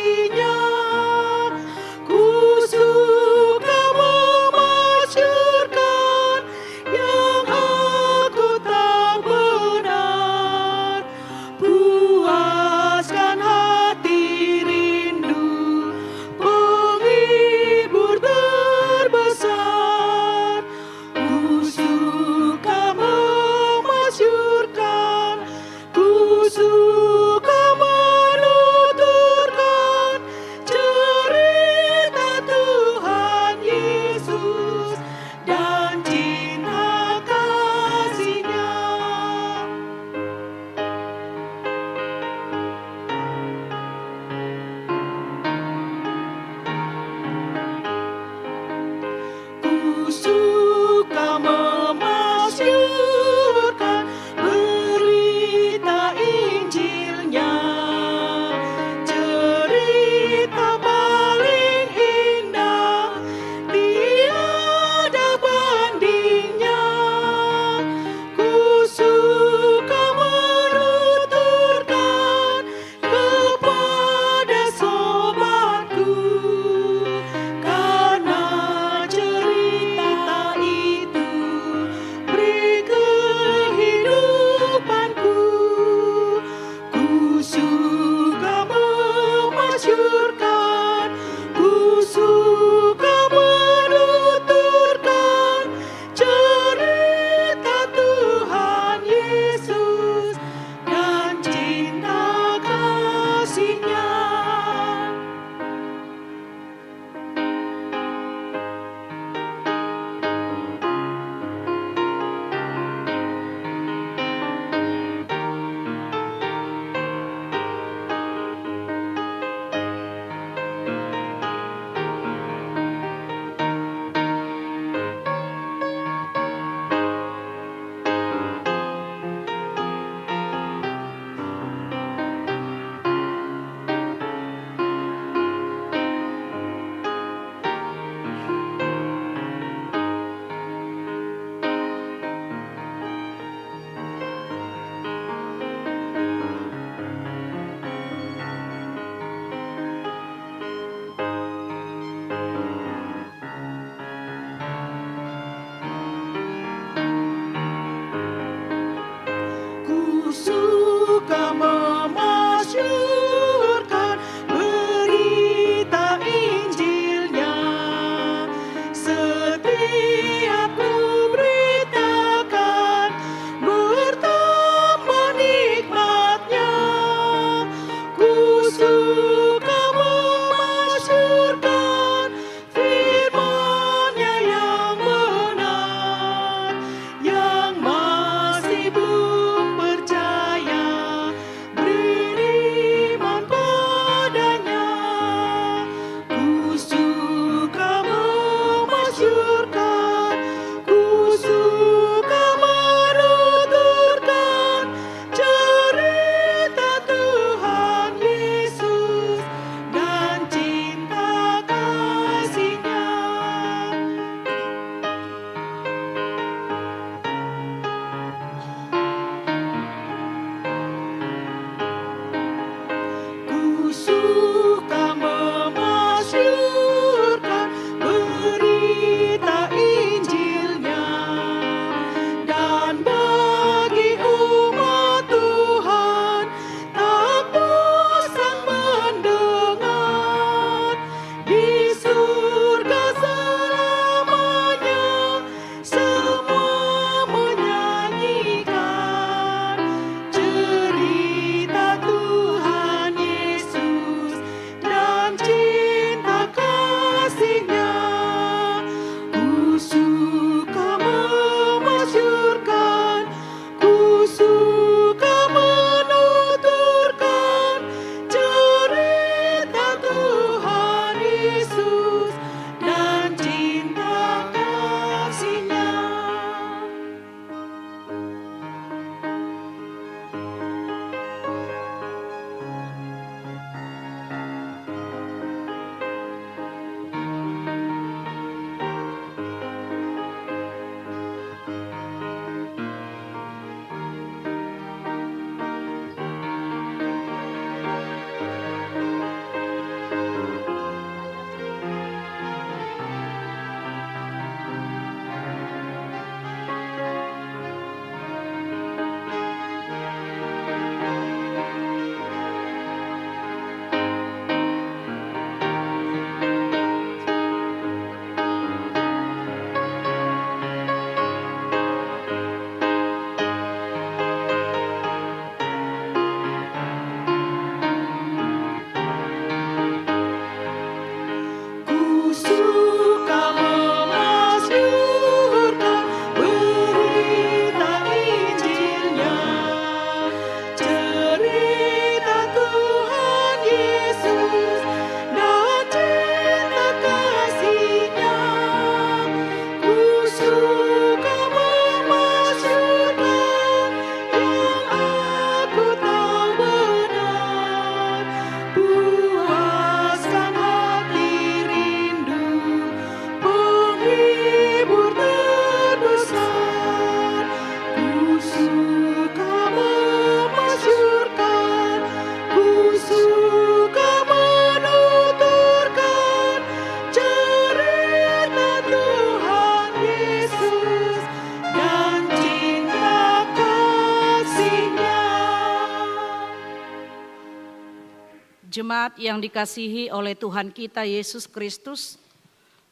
Jemaat yang dikasihi oleh Tuhan kita Yesus Kristus,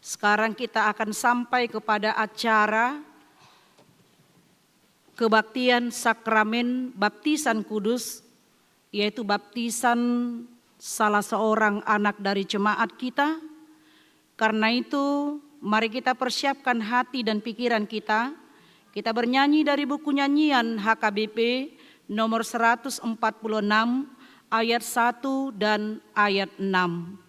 sekarang kita akan sampai kepada acara kebaktian sakramen baptisan kudus, yaitu baptisan salah seorang anak dari jemaat kita. Karena itu, mari kita persiapkan hati dan pikiran kita. Kita bernyanyi dari buku nyanyian HKBP nomor 146 ayat 1 dan ayat 6.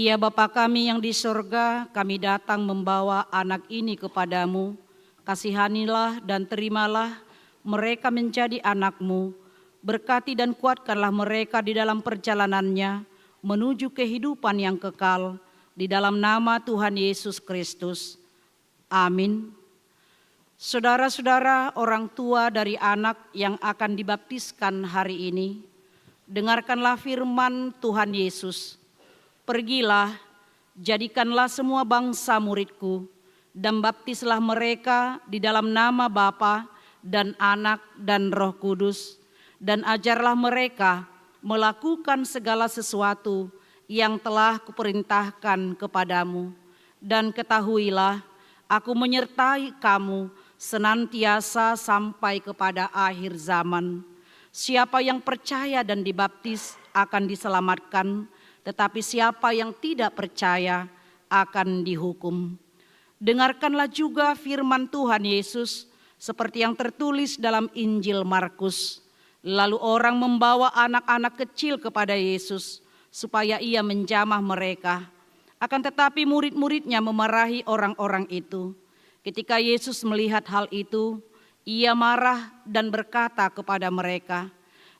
Ya Bapa kami yang di surga, kami datang membawa anak ini kepadamu. Kasihanilah dan terimalah mereka menjadi anak-Mu. Berkati dan kuatkanlah mereka di dalam perjalanannya menuju kehidupan yang kekal. Di dalam nama Tuhan Yesus Kristus. Amin. Saudara-saudara, orang tua dari anak yang akan dibaptiskan hari ini, dengarkanlah firman Tuhan Yesus. Pergilah, jadikanlah semua bangsa muridku, dan baptislah mereka di dalam nama Bapa dan Anak dan Roh Kudus, dan ajarlah mereka melakukan segala sesuatu yang telah kuperintahkan kepadamu. Dan ketahuilah, aku menyertai kamu senantiasa sampai kepada akhir zaman. Siapa yang percaya dan dibaptis akan diselamatkan, tetapi siapa yang tidak percaya akan dihukum. Dengarkanlah juga firman Tuhan Yesus seperti yang tertulis dalam Injil Markus. Lalu orang membawa anak-anak kecil kepada Yesus supaya ia menjamah mereka. Akan tetapi murid-muridnya memarahi orang-orang itu. Ketika Yesus melihat hal itu, ia marah dan berkata kepada mereka,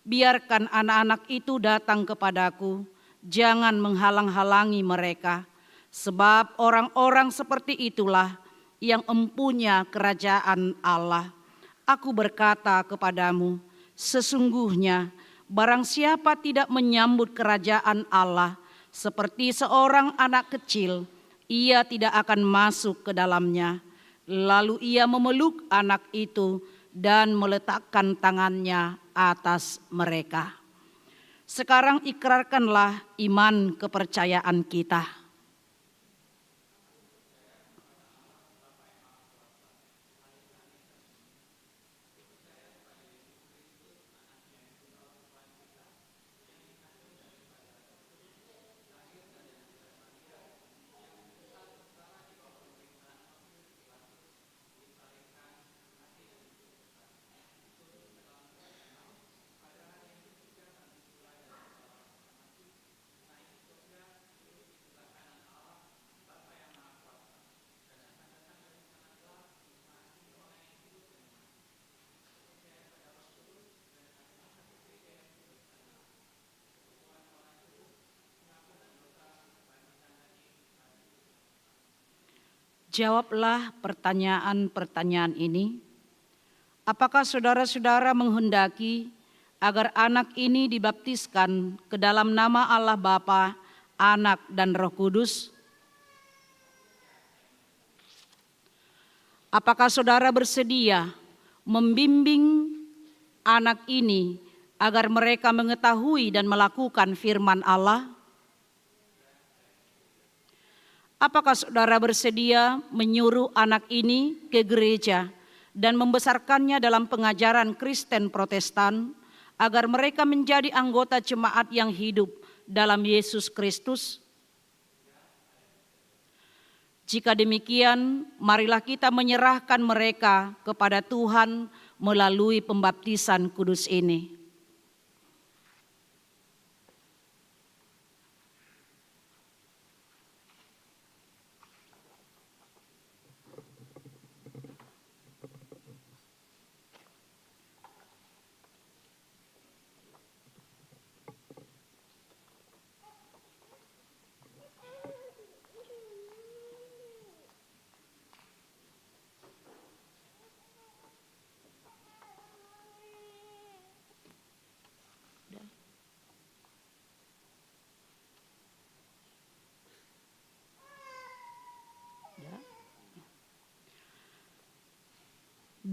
"Biarkan anak-anak itu datang kepadaku. Jangan menghalang-halangi mereka, sebab orang-orang seperti itulah yang empunya kerajaan Allah. Aku berkata kepadamu, sesungguhnya barang siapa tidak menyambut kerajaan Allah seperti seorang anak kecil, ia tidak akan masuk ke dalamnya." Lalu ia memeluk anak itu dan meletakkan tangannya atas mereka. Sekarang ikrarkanlah iman kepercayaan kita. Jawablah pertanyaan-pertanyaan ini. Apakah saudara-saudara menghendaki agar anak ini dibaptiskan ke dalam nama Allah Bapa, Anak, dan Roh Kudus? Apakah saudara bersedia membimbing anak ini agar mereka mengetahui dan melakukan firman Allah? Apakah saudara bersedia menyuruh anak ini ke gereja dan membesarkannya dalam pengajaran Kristen Protestan agar mereka menjadi anggota jemaat yang hidup dalam Yesus Kristus? Jika demikian, marilah kita menyerahkan mereka kepada Tuhan melalui pembaptisan kudus ini.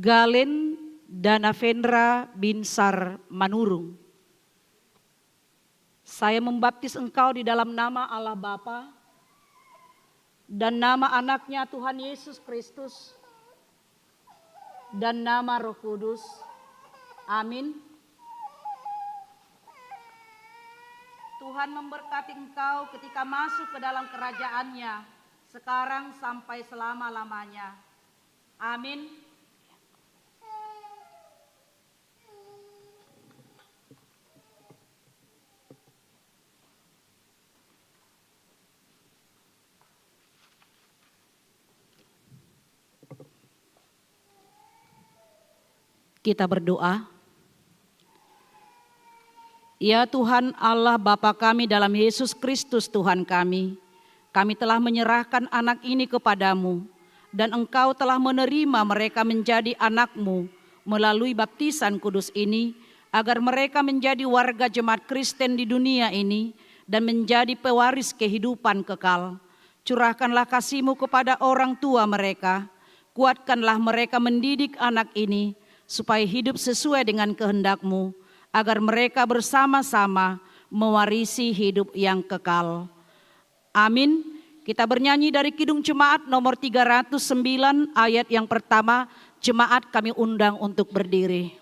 Galen Danavendra Binsar Manurung. Saya membaptis engkau di dalam nama Allah Bapa dan nama anaknya Tuhan Yesus Kristus dan nama Roh Kudus. Amin. Tuhan memberkati engkau ketika masuk ke dalam kerajaannya, sekarang sampai selama-lamanya. Amin. Kita berdoa. Ya Tuhan Allah Bapa kami dalam Yesus Kristus Tuhan kami telah menyerahkan anak ini kepadamu dan Engkau telah menerima mereka menjadi anak-Mu melalui baptisan kudus ini agar mereka menjadi warga jemaat Kristen di dunia ini dan menjadi pewaris kehidupan kekal. Curahkanlah kasih-Mu kepada orang tua mereka, kuatkanlah mereka mendidik anak ini supaya hidup sesuai dengan kehendak-Mu, agar mereka bersama-sama mewarisi hidup yang kekal. Amin. Kita bernyanyi dari Kidung Jemaat nomor 309 ayat yang pertama. Jemaat kami undang untuk berdiri.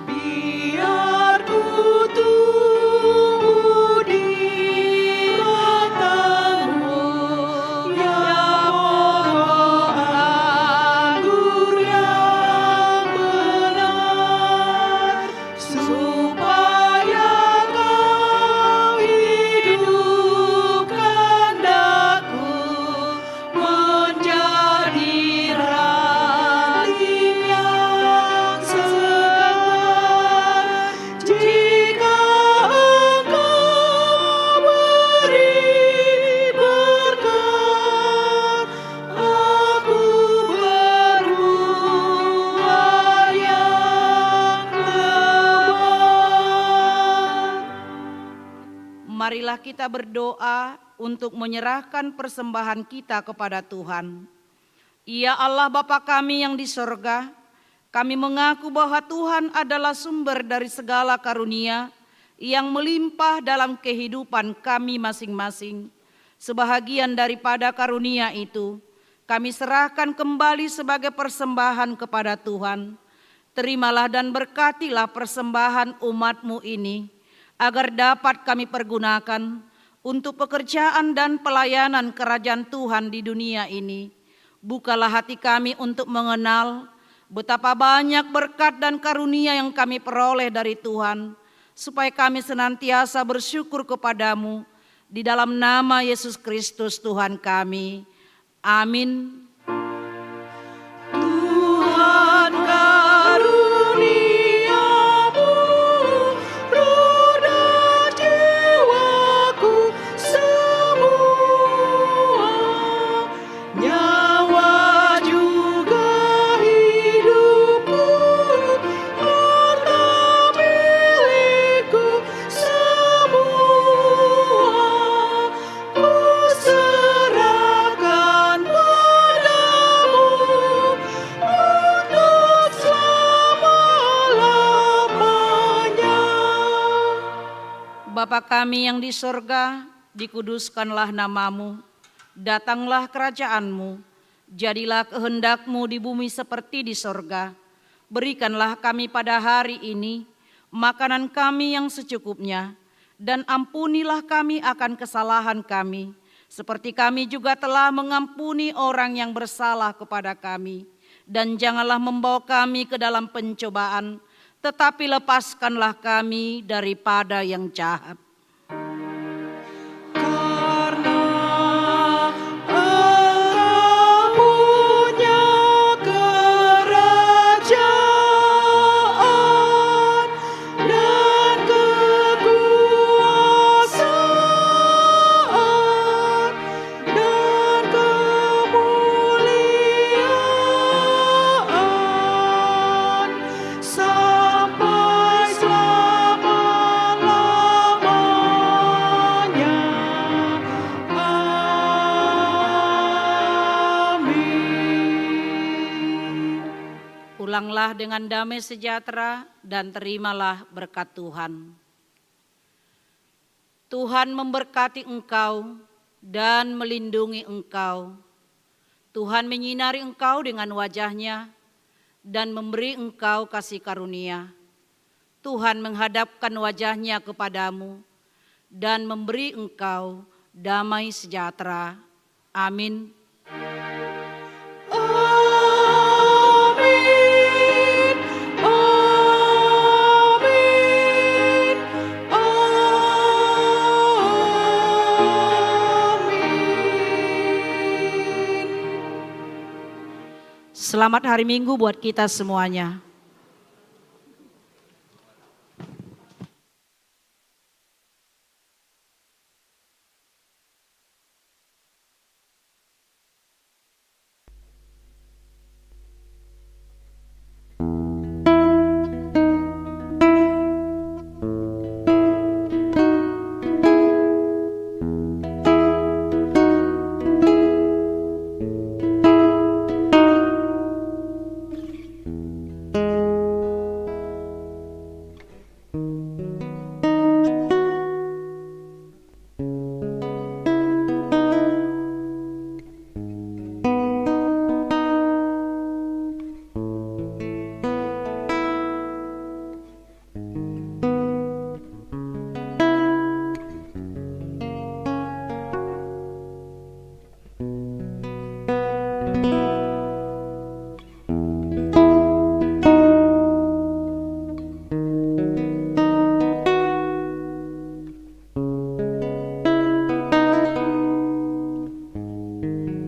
Biar ku tumbuh di matamu, ya pokok anggur yang benar, supaya kau hidupkan daku menjadi ranting yang segar. Jika Engkau beri berkat, aku berbuah yang lebat. Marilah kita berdoa untuk menyerahkan persembahan kita kepada Tuhan. Ya Allah Bapa kami yang di sorga, kami mengaku bahwa Tuhan adalah sumber dari segala karunia yang melimpah dalam kehidupan kami masing-masing. Sebahagian daripada karunia itu, kami serahkan kembali sebagai persembahan kepada Tuhan. Terimalah dan berkatilah persembahan umat-Mu ini, agar dapat kami pergunakan untuk pekerjaan dan pelayanan kerajaan Tuhan di dunia ini. Bukalah hati kami untuk mengenal betapa banyak berkat dan karunia yang kami peroleh dari Tuhan, supaya kami senantiasa bersyukur kepadamu di dalam nama Yesus Kristus Tuhan kami. Amin. Tuhan karuniamu, roh dan jiwaku semua, nyawa juga hidupku, harta milikku semua, ku serahkan padamu untuk selama-lamanya. Bapa kami yang di sorga, dikuduskanlah namamu, datanglah kerajaanmu, jadilah kehendak-Mu di bumi seperti di sorga. Berikanlah kami pada hari ini makanan kami yang secukupnya, dan ampunilah kami akan kesalahan kami, seperti kami juga telah mengampuni orang yang bersalah kepada kami. Dan janganlah membawa kami ke dalam pencobaan, tetapi lepaskanlah kami daripada yang jahat. Karena Engkau punya kerajaan dan kekuasaan dan kemuliaan sampai selama-lamanya. Amin. Pulanglah dengan damai sejahtera dan terimalah berkat Tuhan. Tuhan memberkati engkau dan melindungi engkau. Tuhan menyinari engkau dengan wajah-Nya dan memberi engkau kasih karunia. Tuhan menghadapkan wajah-Nya kepadamu dan memberi engkau damai sejahtera. Amin. Amin. Amin. Amin. Selamat hari Minggu buat kita semuanya.